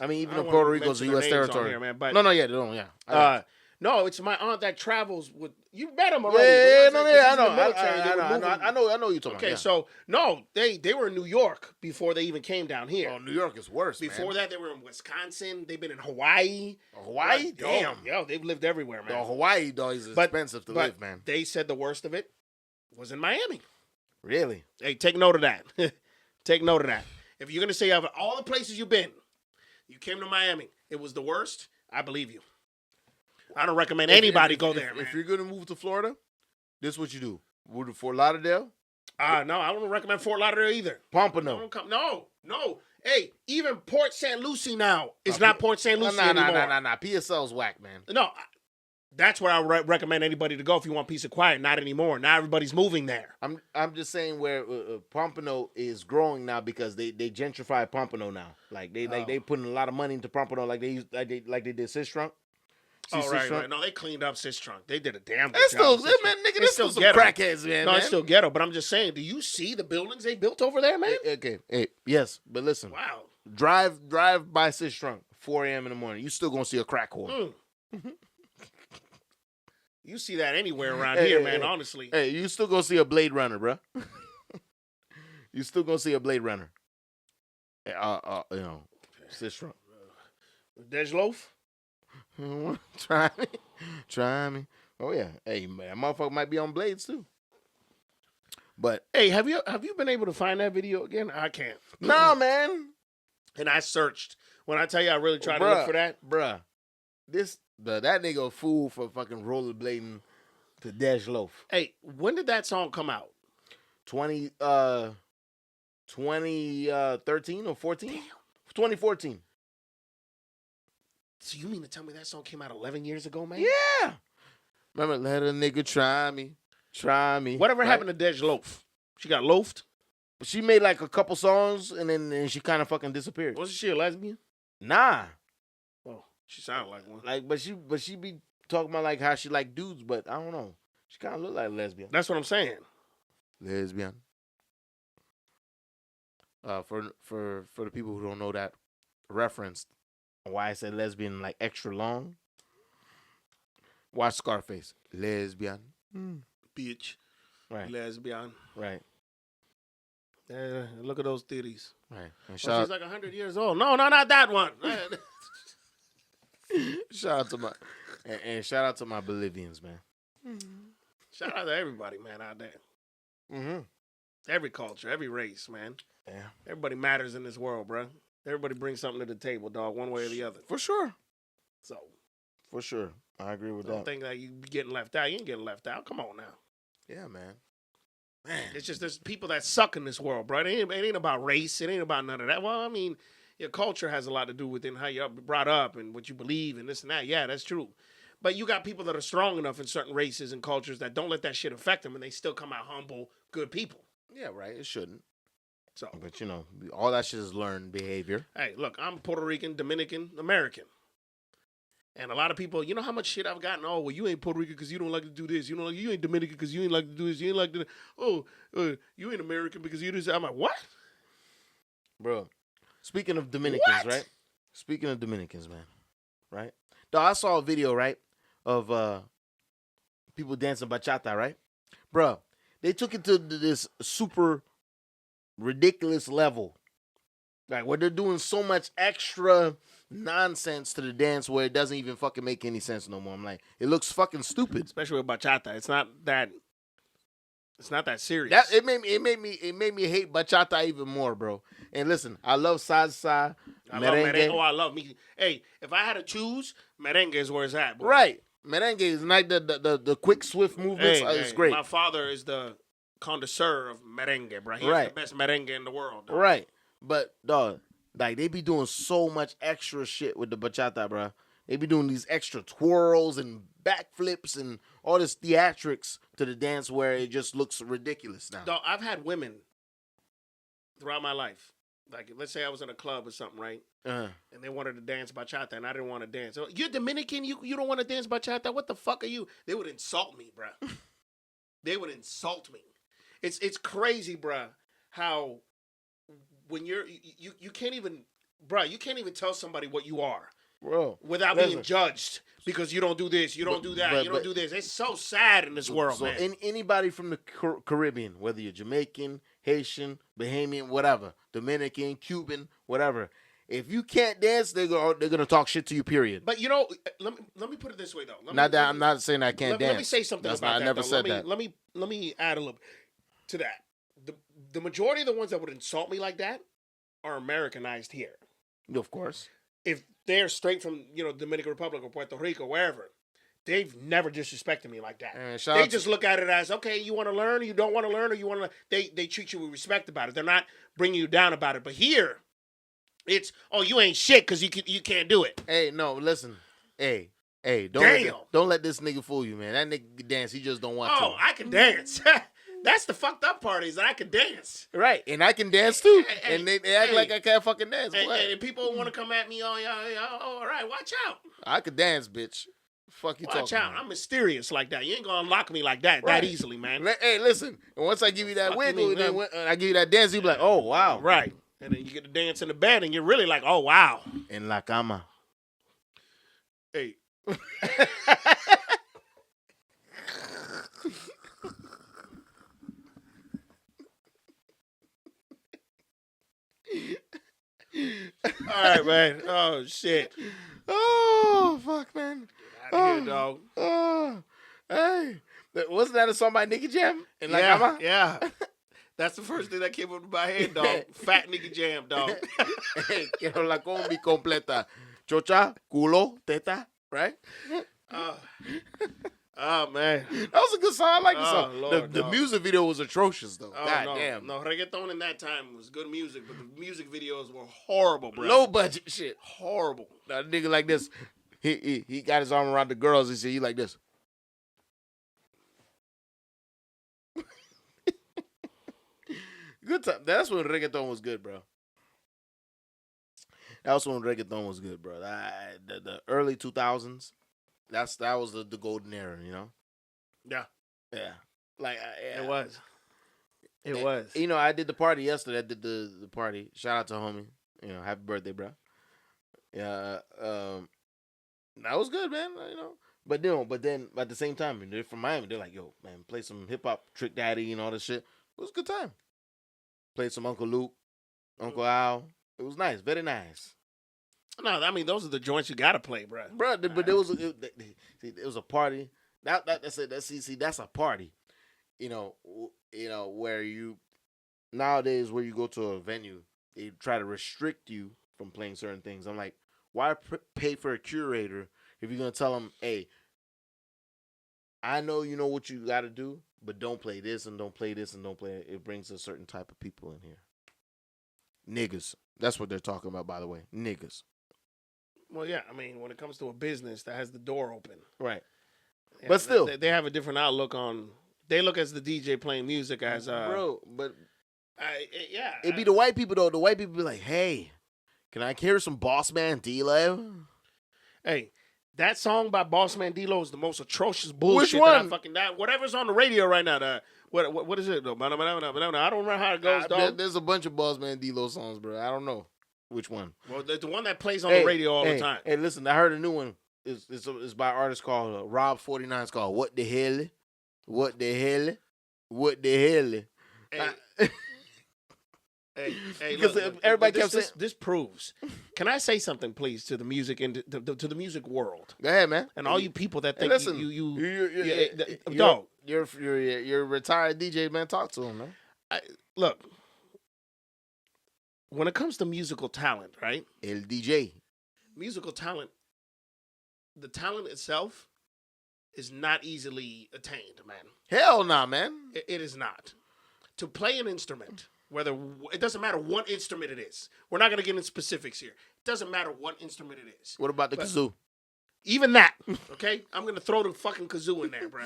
mean, even though Puerto Rico is a U.S. territory. Here, man, but, no, they don't, yeah. No, it's my aunt that travels with. You met him already. I know. I know you're talking about. Okay, so no, they were in New York before they even came down here. Oh, New York is worse. Before that, they were in Wisconsin. They've been in Hawaii. Hawaii, damn. Yo, they've lived everywhere, man. Hawaii, though, is expensive to live, man. They said the worst of it was in Miami. Really? Hey, take note of that. Take note of that. If you're gonna say out of all the places you've been, you came to Miami, it was the worst. I believe you. I don't recommend anybody go there, man. If you're gonna move to Florida, this is what you do. Move to Fort Lauderdale. No, I don't recommend Fort Lauderdale either. Pompano. No. Hey, even Port St. Lucie now is not Port St. Lucie anymore. Nah. PSL's whack, man. No, that's where I recommend anybody to go if you want peace and quiet. Not anymore. Now everybody's moving there. I'm just saying where Pompano is growing now because they gentrify Pompano now. Like they putting a lot of money into Pompano like they did Sistrunk. Right. No, they cleaned up Sistrunk. They did a damn good job. Still, man, nigga, it's still some crackheads, man. No, it's still ghetto. But I'm just saying, do you see the buildings they built over there, man? Hey, yes, but listen. Wow. Drive by Sistrunk, 4 a.m. in the morning. You still gonna see a crack whore. You see that anywhere around here, man, honestly. Hey, you still gonna see a Blade Runner, bro. You still gonna see a Blade Runner. Sistrunk. Dej Loaf? Try me. Oh, yeah. Hey, man, motherfucker might be on Blades, too. But, hey, have you been able to find that video again? I can't. No, man. And I searched. When I tell you I really tried to look for that. Bruh. That nigga a fool for fucking rollerblading to Dej Loaf. Hey, when did that song come out? 2013 or 14? Damn. 2014. So you mean to tell me that song came out 11 years ago, man? Yeah. Remember, let a nigga try me. Whatever happened to Dej Loaf? She got loafed? She made like a couple songs and then she kind of fucking disappeared. Wasn't she a lesbian? Nah. Oh, she sounded like one. Like, but she be talking about like how she like dudes, but I don't know. She kind of look like a lesbian. That's what I'm saying. lesbian. For the people who don't know that reference, why I said lesbian like extra long. Watch Scarface. Lesbian. Bitch. Right. Lesbian. Right. Look at those titties. Right. And She's like 100 years old. No, not that one. shout out to my and shout out to my Bolivians, man. Shout out to everybody, man, out there. Mm-hmm. Every culture, every race, man. Yeah. Everybody matters in this world, bro. Everybody brings something to the table, dog, one way or the other. For sure. So. For sure. I agree with that. Don't think that you getting left out. You ain't getting left out. Come on now. Yeah, man. It's just there's people that suck in this world, bro. It ain't about race. It ain't about none of that. Well, I mean, your culture has a lot to do with how you're brought up and what you believe and this and that. Yeah, that's true. But you got people that are strong enough in certain races and cultures that don't let that shit affect them, and they still come out humble, good people. Yeah, right. It shouldn't. So, but all that shit is learned behavior. Hey, look, I'm Puerto Rican, Dominican, American. And a lot of people, you know how much shit I've gotten? Oh, well, you ain't Puerto Rican because you don't like to do this. You ain't Dominican because you ain't like to do this. You ain't like to. Oh, you ain't American because you do this. I'm like, what? Bro, speaking of Dominicans, right? Speaking of Dominicans, man, right? Dog, I saw a video, right, of people dancing bachata, right? Bro, they took it to this super ridiculous level. Like, where they're doing so much extra nonsense to the dance where it doesn't even fucking make any sense no more. I'm like, it looks fucking stupid. Especially with bachata. It's not that serious. It made me hate bachata even more, bro. And listen, I love salsa, merengue. Oh, I love me. Hey, if I had to choose, merengue is where it's at, bro. Right. Merengue is like the quick, swift movements. It's great. My father is the connoisseur of merengue, bro. He's the best merengue in the world, dog. Right. But, dog, like, they be doing so much extra shit with the bachata, bro. They be doing these extra twirls and backflips and all this theatrics to the dance where it just looks ridiculous now. Dog, I've had women throughout my life. Like, let's say I was in a club or something, right? Uh-huh. And they wanted to dance bachata, and I didn't want to dance. So, you're Dominican? You don't want to dance bachata? What the fuck are you? They would insult me, bro. They would insult me. It's crazy, bro, how when you can't even, bro, you can't even tell somebody what you are. Bro, without being judged because you don't do this, you don't do that, you don't do this. It's so sad in this world, man. So anybody from the Caribbean, whether you're Jamaican, Haitian, Bahamian, whatever, Dominican, Cuban, whatever, if you can't dance, they're gonna talk shit to you. Period. But let me put it this way though. I'm not saying I can't dance. Let me say something about that. I never said that. Let me add a little to that. The majority of the ones that would insult me like that are Americanized here. Of course. If they're straight from, Dominican Republic or Puerto Rico, wherever, they've never disrespected me like that. They just look at it as, okay, you want to learn, or you don't want to learn, or you want to. They treat you with respect about it. They're not bringing you down about it. But here, it's, oh, you ain't shit because you can't do it. Hey, no, listen, hey, don't let this nigga fool you, man. That nigga can dance. He just don't want to. Oh, I can dance. That's the fucked up part is that I can dance. Right, and I can dance too. And they act like I can't fucking dance. And people want to come at me, all right, watch out. I could dance, bitch. Fuck you talking about. Watch out. I'm mysterious like that. You ain't going to unlock me like that that easily, man. Hey, listen, and once I give you that wiggle, and I give you that dance, you be like, oh, wow. Right. And then you get to dance in the bed, and you're really like, oh, wow. En la cama. Hey. All right, man. Oh, shit. Oh, fuck, man. Get out of here, dog. Hey. Wasn't that a song by Nicky Jam? Yeah. That's the first thing that came up to my head, dog. Fat Nicky Jam, dog. Hey, quiero la combi completa. Chocha, culo, teta, right? Oh, man. That was a good song. I like the song. Lord, the music video was atrocious, though. God damn. No, reggaeton in that time was good music, but the music videos were horrible, bro. Low budget shit. Horrible. Now, a nigga like this, he got his arm around the girls. He said, he like this. Good time. That's when reggaeton was good, bro. That was when reggaeton was good, bro. The early 2000s. That was the golden era, you know. Yeah. Yeah. Like it was. It was. You know, I did the party yesterday. I did the party. Shout out to homie. You know, happy birthday, bro. Yeah, that was good, man. You know, but then at the same time, they're from Miami. They're like, yo, man, play some hip hop, Trick Daddy, and all this shit. It was a good time. Played some Uncle Luke, Uncle Al. It was nice, very nice. No, I mean those are the joints you gotta play, bro. But there was it was a party. That's a party. You know, where you nowadays where you go to a venue, they try to restrict you from playing certain things. I'm like, why pay for a curator if you're gonna tell them, hey, I know you know what you got to do, but don't play this and don't play this and don't play it. It brings a certain type of people in here. Niggas. That's what they're talking about, by the way. Niggas. Well, yeah, I mean, when it comes to a business that has the door open. Right. Yeah, but still. They have a different outlook on... They look as the DJ playing music as... Bro, but... yeah. It'd be the white people, though. The white people be like, hey, can I hear some Boss Man D-Lo? Hey, that song by Boss Man D-Lo is the most atrocious bullshit. Which one? Whatever's on the radio right now. What is it, though? I don't remember how it goes, dog. There's a bunch of Boss Man D-Lo songs, bro. I don't know which one. Well, the one that plays on the radio all the time. Hey, listen, I heard a new one. It's by an artist called Rob49. It's called What the Hell? What the Hell? What the Hell? Hey, because look, everybody kept saying this proves. Can I say something, please, to the music to the music world? Go ahead, man. And all you people that think listen, you're a retired DJ, man. Talk to him, man. Look, when it comes to musical talent, right? El DJ. Musical talent, the talent itself is not easily attained, man. Hell nah, man. It is not. To play an instrument, whether it doesn't matter what instrument it is. We're not going to get into specifics here. It doesn't matter what instrument it is. What about the kazoo? Even that, okay? I'm going to throw the fucking kazoo in there, bro.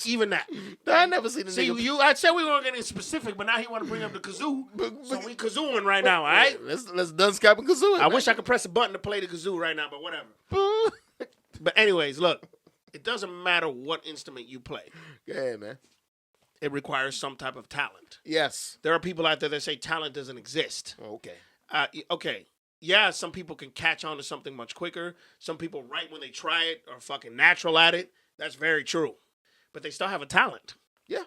Even that. I never seen the nigga. I said we weren't getting specific, but now he want to bring up the kazoo. So we kazooing right now, all right? Let's done Skype and kazoo. I wish I could press a button to play the kazoo right now, but whatever. But anyways, look. It doesn't matter what instrument you play. Yeah, man. It requires some type of talent. Yes. There are people out there that say talent doesn't exist. Okay. Okay. Yeah, some people can catch on to something much quicker. Some people, right when they try it, are fucking natural at it. That's very true. But they still have a talent. Yeah.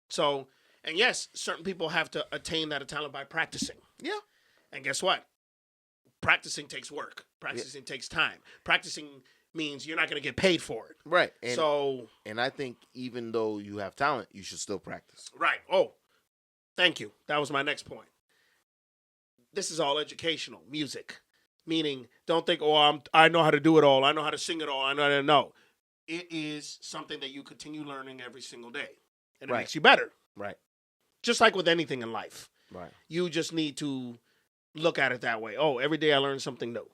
So, and yes, certain people have to attain that talent by practicing. Yeah. And guess what? Practicing takes work. Practicing takes time. Practicing means you're not going to get paid for it. Right. And I think even though you have talent, you should still practice. Right. Oh, thank you. That was my next point. This is all educational music, meaning don't think, I know how to do it all. I know how to sing it all. I know how to know. It is something that you continue learning every single day, and it makes you better. Right. Just like with anything in life. Right. You just need to look at it that way. Oh, every day I learn something new.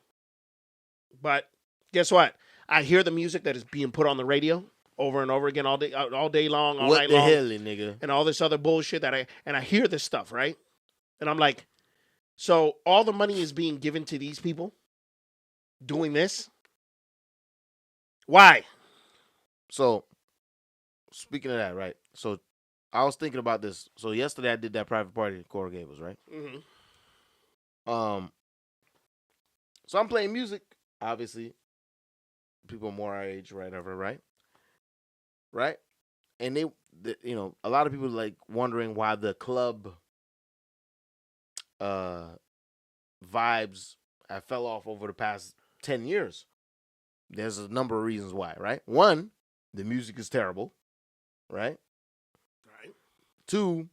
But guess what? I hear the music that is being put on the radio over and over again all day long, all night long. What the hell, nigga? And all this other bullshit I hear this stuff, right? And I'm like, so all the money is being given to these people doing this? Why? So, speaking of that, right? So, I was thinking about this. So, yesterday I did that private party at Coral Gables, right? Mm-hmm. So I'm playing music, obviously. People more our age, whatever, right? Right? And a lot of people like wondering why the club vibes have fell off over the past 10 years. There's a number of reasons why, right? One, the music is terrible, right? Right. Two,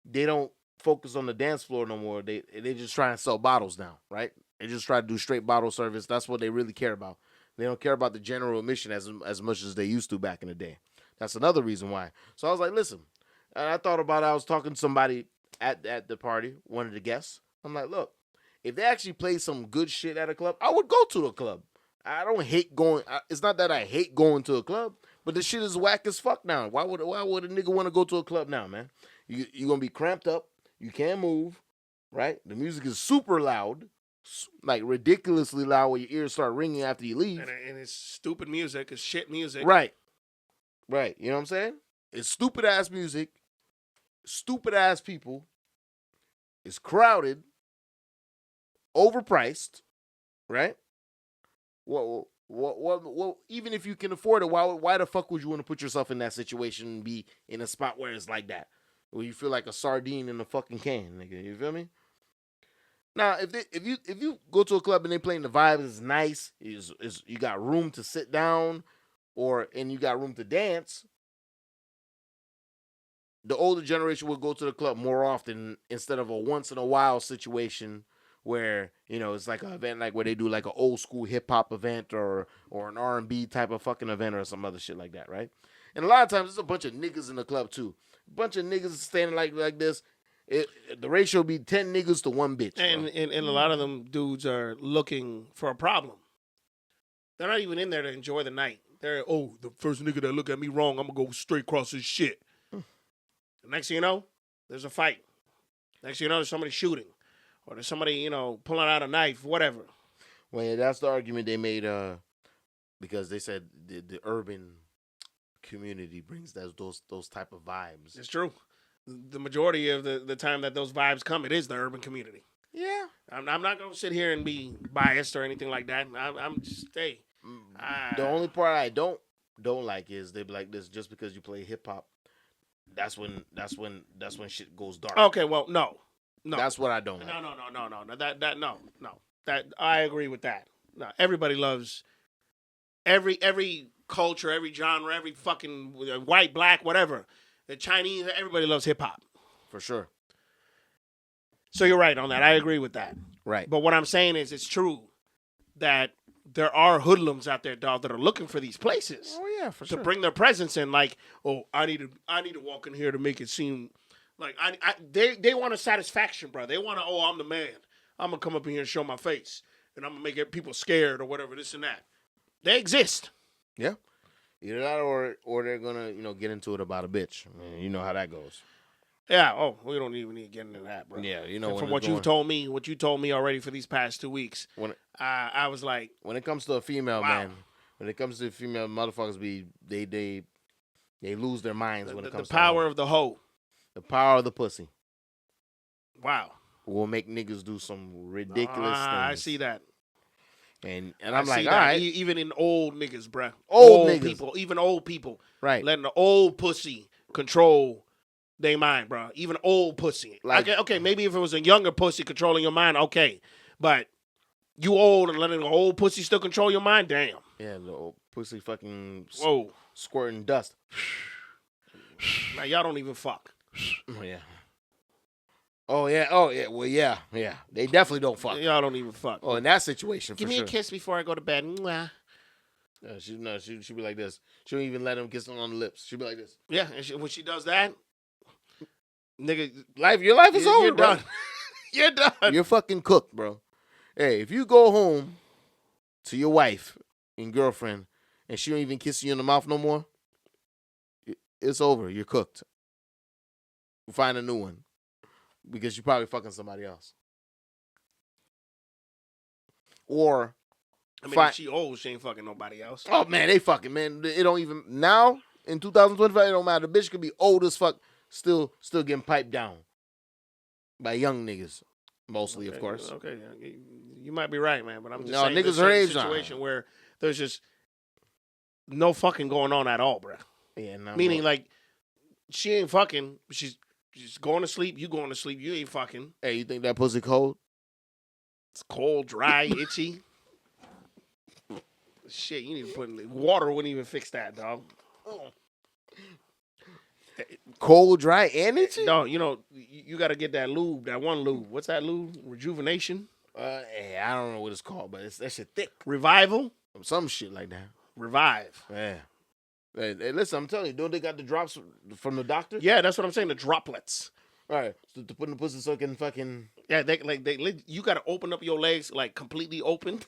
they don't focus on the dance floor no more. They just try and sell bottles now, right? They just try to do straight bottle service. That's what they really care about. They don't care about the general admission as much as they used to back in the day. That's another reason why. So I was like, listen, and I thought about it. I was talking to somebody at the party, one of the guests. I'm like, look, if they actually play some good shit at a club, I would go to a club. I don't hate going. It's not that I hate going to a club, but the shit is whack as fuck now. Why would a nigga want to go to a club now, man? You're going to be cramped up. You can't move, right? The music is super loud. Like ridiculously loud where your ears start ringing after you leave. And it's stupid music. It's shit music. Right. You know what I'm saying? It's stupid ass music. stupid ass people. It's crowded, overpriced, right? What? Even if you can afford it, why the fuck would you want to put yourself in that situation and be in a spot where it's like that, where you feel like a sardine in a fucking can, nigga? You feel me? Now, if you go to a club and they playing the vibe is nice, is you got room to sit down, and you got room to dance. The older generation will go to the club more often instead of a once in a while situation where, it's like an event like where they do like an old school hip hop event or an R&B type of fucking event or some other shit like that, right? And a lot of times there's a bunch of niggas in the club too. A bunch of niggas standing like this. The ratio be 10 niggas to 1 bitch. And a lot of them dudes are looking for a problem. They're not even in there to enjoy the night. They're, the first nigga that look at me wrong, I'm going to go straight across his shit. The next thing you know, there's a fight. Next thing you know, there's somebody shooting. Or there's somebody, pulling out a knife, whatever. Well, yeah, that's the argument they made because they said the urban community brings those type of vibes. It's true. The majority of the time that those vibes come, it is the urban community. Yeah. I'm not going to sit here and be biased or anything like that. I'm just, hey. The only part I don't like is they be like this just because you play hip hop. That's when shit goes dark. Okay, well, no. That's what I don't like. No. That I agree with that. No, everybody loves every culture, every genre, every fucking white, black, whatever. The Chinese, everybody loves hip hop. For sure. So you're right on that. I agree with that. Right. But what I'm saying is it's true that there are hoodlums out there, dog, that are looking for these places. Oh yeah, for sure. To bring their presence in, like, I need to walk in here to make it seem like they want a satisfaction, bro. They want to, I'm the man. I'm gonna come up in here and show my face, and I'm gonna make people scared or whatever, this and that. They exist. Yeah. Either that or they're gonna, get into it about a bitch. I mean, you know how that goes. Yeah. We don't even need to get into that, bro. Yeah, from what you told me already for these past 2 weeks, I was like, when it comes to a female, wow. man, when it comes to a female, motherfuckers they lose their minds when it comes to the power of the hoe. The power of the pussy. Wow. Will make niggas do some ridiculous things. I see that. And I'm like, all that. right. Even in old niggas, bruh. Old niggas. People, even old people. Right. Letting the old pussy control their mind, bruh. Even old pussy. Like, okay, maybe if it was a younger pussy controlling your mind, okay. But you old and letting the old pussy still control your mind? Damn. Yeah, the old pussy fucking squirting dust. Now, y'all don't even fuck. Oh, yeah. Oh, yeah. Well, yeah. They definitely don't fuck. Y'all don't even fuck. Oh, in that situation, Give me a kiss before I go to bed. Mwah. She'd be like this. She don't even let him kiss on the lips. She'd be like this. Yeah, and when she does that, nigga, your life is over, you're bro. done. You're done. You're fucking cooked, bro. Hey, if you go home to your wife and girlfriend and she don't even kiss you in the mouth no more, it's over. You're cooked. Find a new one. Because you're probably fucking somebody else. Or if she old, she ain't fucking nobody else. Oh, man, they fucking, man. It don't even, now, in 2025, it don't matter. The bitch could be old as fuck, still getting piped down. By young niggas. Mostly, okay, of course. Okay, you might be right, man, but I'm just saying niggas her age situation where there's just no fucking going on at all, bro. Yeah, no. Meaning, like, she ain't fucking, she's going to sleep, you going to sleep, you ain't fucking. Hey, you think that pussy cold? It's cold, dry, itchy. Shit, you need to put in water wouldn't even fix that, dog. Cold, dry, and itchy? No, you got to get that lube, that one lube. What's that lube? Rejuvenation? Hey, I don't know what it's called, but that shit thick. Revival? Some shit like that. Revive. Yeah. Hey, listen, I'm telling you, don't they got the drops from the doctor? Yeah, that's what I'm saying, the droplets. All right, so to put in the pussy so it can fucking... Yeah, you got to open up your legs, like, completely open,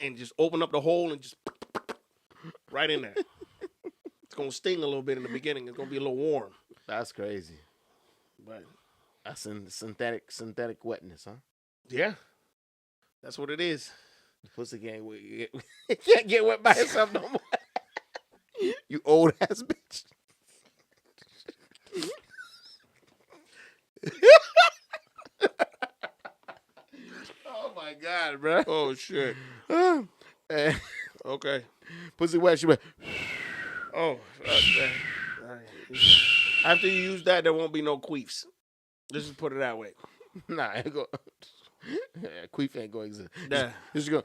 and just open up the hole and just right in there. It's going to sting a little bit in the beginning. It's going to be a little warm. That's crazy. But that's synthetic wetness, huh? Yeah. That's what it is. The pussy can't get wet by itself no more. You old ass bitch. Oh my God, bro. Oh shit. Okay. Pussy wet. She went. Oh. After you use that, there won't be no queefs. Let's just put it that way. Nah, ain't go. Queef ain't going to exist. Yeah. Just go.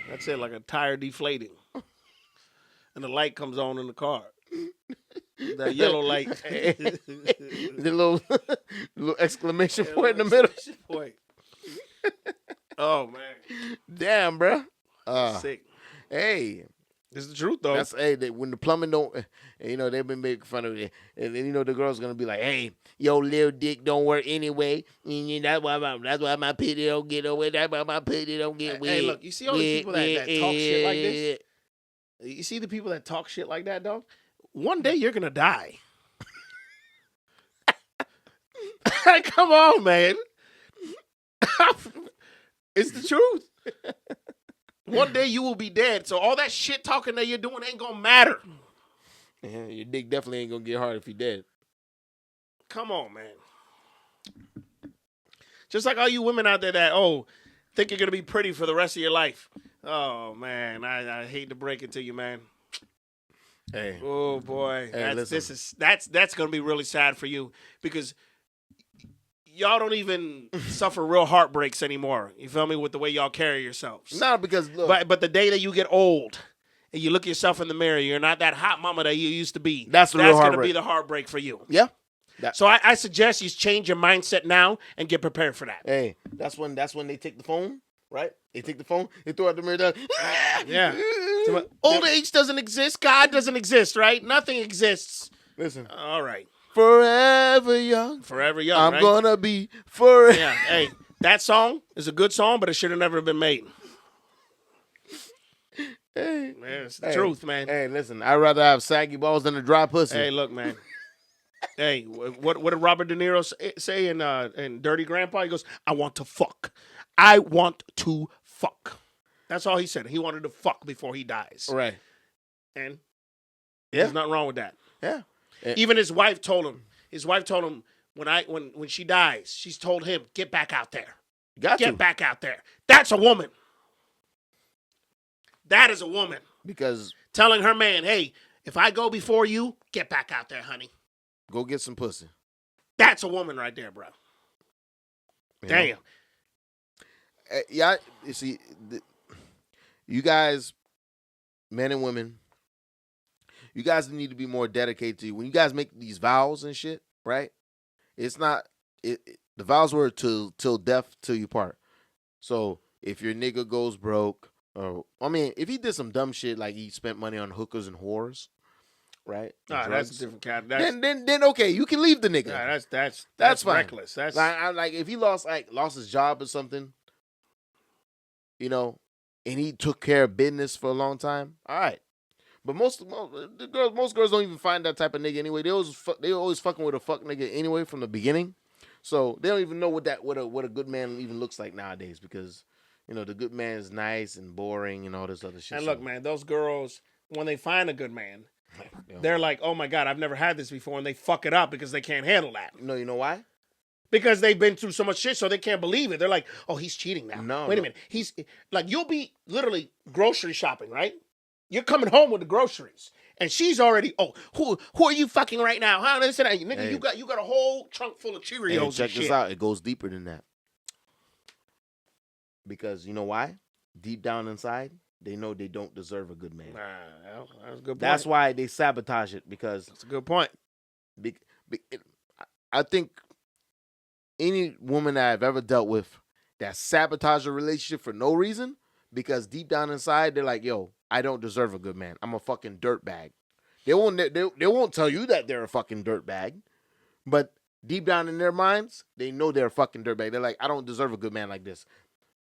That's it, like a tire deflating. And the light comes on in the car. That yellow light. The little exclamation point in the middle. Point. Oh, man. Damn, bro. Sick. Hey. It's the truth, though. That's when the plumbing don't, they've been making fun of it, and then the girl's gonna be like, "Hey, your little dick don't work anyway. That's why my pity don't get away. That's why my pity don't get wet." Hey, look, you see all the people that talk shit like this? You see the people that talk shit like that, dog? One day you're gonna die. Come on, man. It's the truth. One day you will be dead, so all that shit talking that you're doing ain't gonna matter. Yeah, your dick definitely ain't gonna get hard if you're dead. Come on, man. Just like all you women out there that, think you're gonna be pretty for the rest of your life. Oh man, I hate to break it to you, man. Hey. Oh boy. Hey, That's gonna be really sad for you because y'all don't even suffer real heartbreaks anymore. You feel me? With the way y'all carry yourselves. No, because look, but the day that you get old and you look yourself in the mirror, you're not that hot mama that you used to be. That's real gonna be the heartbreak for you. Yeah. So I suggest you change your mindset now and get prepared for that. Hey, that's when they take the phone, right? They take the phone, they throw out the mirror. Yeah. So, old age doesn't exist. God doesn't exist, right? Nothing exists. Listen. All right. Forever young. Forever young, I'm right? gonna be forever. Yeah. Hey, that song is a good song, but it should have never been made. Hey. Man, it's the truth, man. Hey, listen, I'd rather have saggy balls than a dry pussy. Hey, look, man. Hey, what did Robert De Niro say in Dirty Grandpa? He goes, I want to fuck. I want to fuck. That's all he said. He wanted to fuck before he dies. Right. And yeah, there's nothing wrong with that. Yeah. Even his wife told him. His wife told him when she dies, she's told him, get back out there. Get back out there. That's a woman. That is a woman. Because telling her man, hey, if I go before you, get back out there, honey. Go get some pussy. That's a woman right there, bro. Damn. Yeah, you see, you guys, men and women, you guys need to be more dedicated to you. When you guys make these vows and shit, right? It's not, the vows were till death till you part. So if your nigga goes broke, or, if he did some dumb shit like he spent money on hookers and whores, right? Nah, that's a different category. Then okay, you can leave the nigga. Nah, that's fine. Reckless. That's like if he lost his job or something, and he took care of business for a long time. All right, but most girls don't even find that type of nigga anyway. They always fucking with a fuck nigga anyway from the beginning, so they don't even know what a good man even looks like nowadays because the good man is nice and boring and all this other shit. And look, man, those girls when they find a good man. They're like, oh my God, I've never had this before, and they fuck it up because they can't handle that. No, you know why? Because they've been through so much shit, so they can't believe it. They're like, oh, he's cheating now. No, Wait a minute. He's like, you'll be literally grocery shopping, right? You're coming home with the groceries, and she's already, who are you fucking right now? Huh? Listen, nigga, hey. you got a whole trunk full of Cheerios. Hey, check this out. It goes deeper than that. Because you know why? Deep down inside, they know they don't deserve a good man. That's a good point. That's why they sabotage it because... That's a good point. I think any woman that I've ever dealt with that sabotage a relationship for no reason because deep down inside, they're like, yo, I don't deserve a good man. I'm a fucking dirtbag. They won't tell you that they're a fucking dirtbag, but deep down in their minds, they know they're a fucking dirtbag. They're like, I don't deserve a good man like this.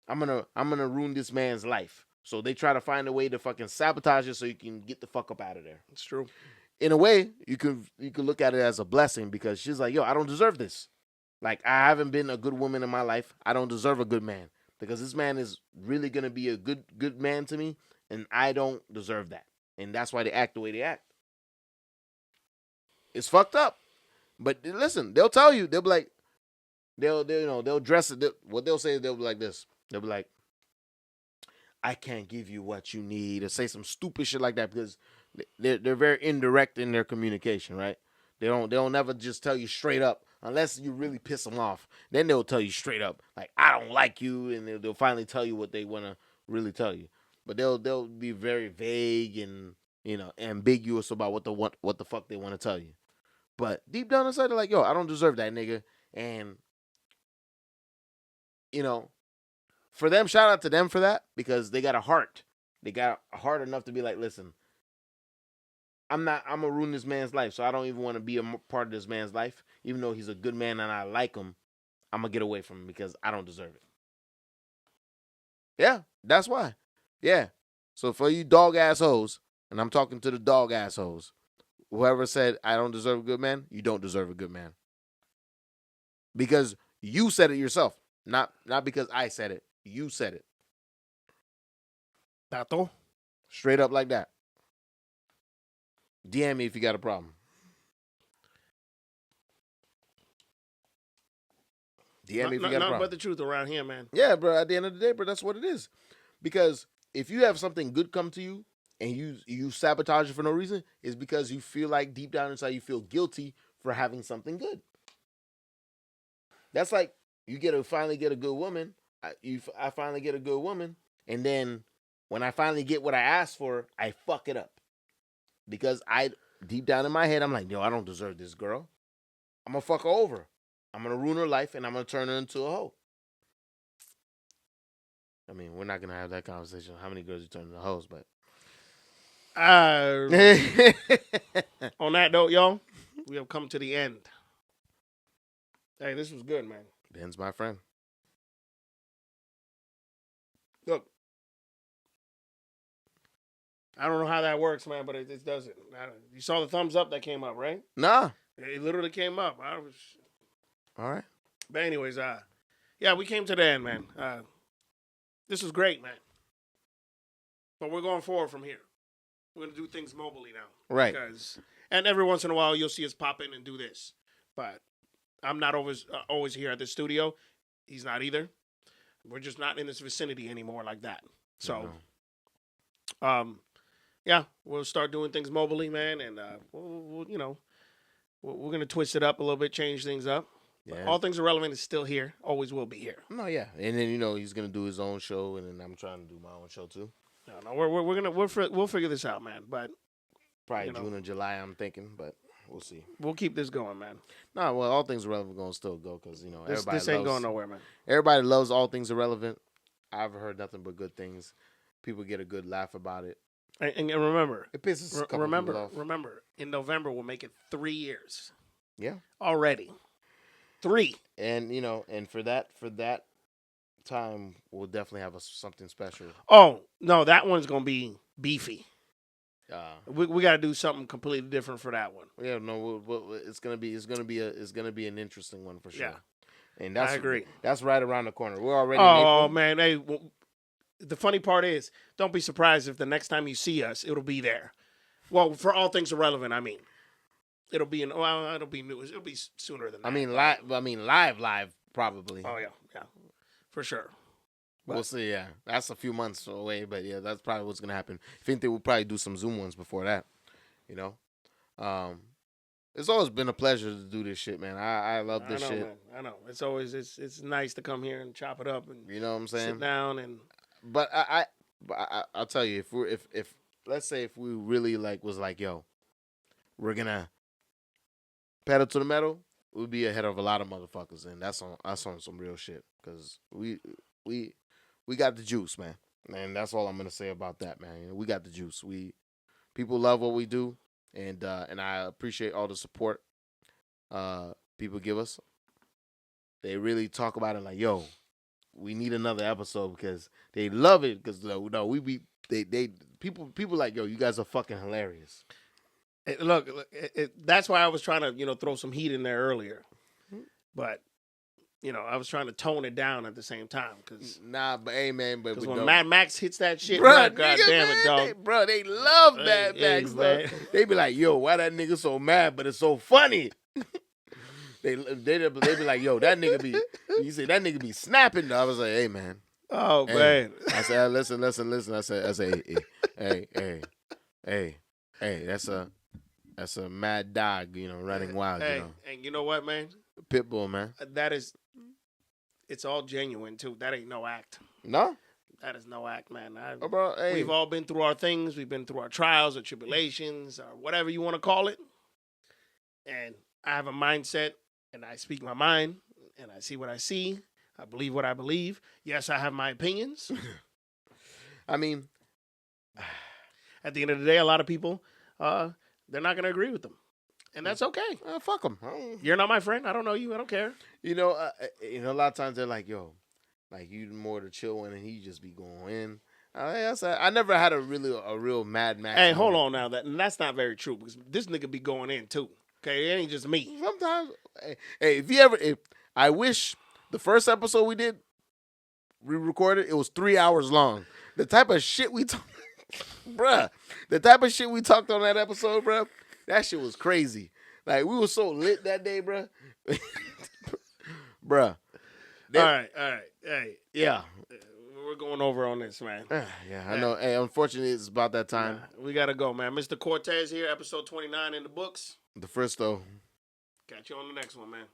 I'm gonna ruin this man's life. So they try to find a way to fucking sabotage it so you can get the fuck up out of there. It's true. In a way, you could look at it as a blessing because she's like, yo, I don't deserve this. Like, I haven't been a good woman in my life. I don't deserve a good man because this man is really going to be a good man to me, and I don't deserve that. And that's why they act the way they act. It's fucked up. But listen, they'll tell you. They'll be like, they'll dress it. What they'll say, they'll be like this. They'll be like, I can't give you what you need, or say some stupid shit like that, because they're very indirect in their communication, right? They'll never just tell you straight up unless you really piss them off. Then they'll tell you straight up, like, I don't like you, and they'll finally tell you what they want to really tell you. But they'll be very vague and ambiguous about what the fuck they want to tell you. But deep down inside, they're like, yo, I don't deserve that nigga. And, for them, shout out to them for that, because they got a heart. They got a heart enough to be like, listen, I'm going to ruin this man's life, so I don't even want to be a part of this man's life. Even though he's a good man and I like him, I'm going to get away from him because I don't deserve it. Yeah, that's why. Yeah. So for you dog assholes, and I'm talking to the dog assholes, whoever said I don't deserve a good man, you don't deserve a good man. Because you said it yourself. Not because I said it. You said it. Tato. Straight up like that. DM me if you got a problem. DM me if you got a problem. Nothing but the truth around here, man. Yeah, bro. At the end of the day, bro, that's what it is. Because if you have something good come to you and you sabotage it for no reason, it's because you feel like deep down inside you feel guilty for having something good. That's like you finally get a good woman. I finally get a good woman, and then when I finally get what I asked for, I fuck it up. Because deep down in my head, I'm like, yo, I don't deserve this girl. I'm going to fuck her over. I'm going to ruin her life, and I'm going to turn her into a hoe. I mean, we're not going to have that conversation. How many girls you turn into hoes, but. On that note, y'all, we have come to the end. Hey, this was good, man. Ben's my friend. Look. I don't know how that works, man, but it does it. You saw the thumbs up that came up, right? Nah. It literally came up. All right. But anyways, yeah, we came to the end, man. This was great, man. But we're going forward from here. We're going to do things mobilely now. Right. And every once in a while, you'll see us pop in and do this. But I'm not always here at the studio. He's not either. We're just not in this vicinity anymore like that. So, yeah, we'll start doing things mobilely, man, and we're going to twist it up a little bit, change things up. Yeah. All Things Irrelevant is still here, always will be here. No, yeah, and then he's going to do his own show, and then I'm trying to do my own show too. No, we'll figure this out, man. But probably June or July, I'm thinking, but we'll see. We'll keep this going, man. No, well, All Things Irrelevant going to still go because everybody this ain't going nowhere, man. Everybody loves All Things Irrelevant. I've heard nothing but good things. People get a good laugh about it. And remember, it pisses a couple people off. Remember, in November we'll make it 3 years. Yeah, already 3. And and for that time, we'll definitely have something special. Oh no, that one's gonna be beefy. We got to do something completely different for that one. Yeah, no, it's gonna be an interesting one for sure. Yeah, and I agree. That's right around the corner. We're already. Oh man, hey. The funny part is, don't be surprised if the next time you see us, it'll be there. Well, for All Things Irrelevant, I mean, it'll be new. It'll be sooner than that. I mean, live, probably. Oh yeah, for sure. But we'll see. Yeah, that's a few months away, but yeah, that's probably what's gonna happen. I think they will probably do some Zoom ones before that. It's always been a pleasure to do this shit, man. I love this shit. Man. I know. It's always it's nice to come here and chop it up and you know what I'm saying? Sit down and. But I'll tell you, if let's say if we really was like, yo, we're gonna pedal to the metal, we'd be ahead of a lot of motherfuckers, and that's on some real shit, because we got the juice, man, and that's all I'm gonna say about that, man. We got the juice. People love what we do, and I appreciate all the support people give us. They really talk about it like, yo, we need another episode, because they love it. Because people like, yo, you guys are fucking hilarious. Look, that's why I was trying to throw some heat in there earlier, but I was trying to tone it down at the same time. But hey, man, but when Mad Max hits that shit, bruh, God damn it, dog, they love Mad Max. They be like, yo, why that nigga so mad, but it's so funny. they be like, yo, that nigga be. You say that nigga be snapping. I was like, hey man. Oh Hey. man. I said, listen. I said, hey, that's a mad dog, running wild, Hey, and you know what, man? Pitbull, man. It's all genuine too. That ain't no act. No, that is no act, man. bro, hey. We've all been through our things. We've been through our trials or tribulations or whatever you want to call it. And I have a mindset, and I speak my mind, and I see what I see. I believe what I believe. Yes, I have my opinions. I mean, at the end of the day, a lot of people, they're not going to agree with them. And that's okay. Fuck them. You're not my friend. I don't know you. I don't care. A lot of times they're like, yo, like you more the chill one, and he just be going in. I never had a real Mad Max. Hey, hold on now. That's not very true because this nigga be going in too. Okay, it ain't just me. Sometimes, hey, I wish the first episode we recorded, it was 3 hours long. The type of shit we talked, bruh. The type of shit we talked on that episode, bruh. That shit was crazy. Like we were so lit that day, bruh. Bruh. All right. Hey, yeah. We're going over on this, man. Yeah, I know. Hey, unfortunately, it's about that time. We got to go, man. Mr. Cortez here, episode 29 in the books. The first, though. Catch you on the next one, man.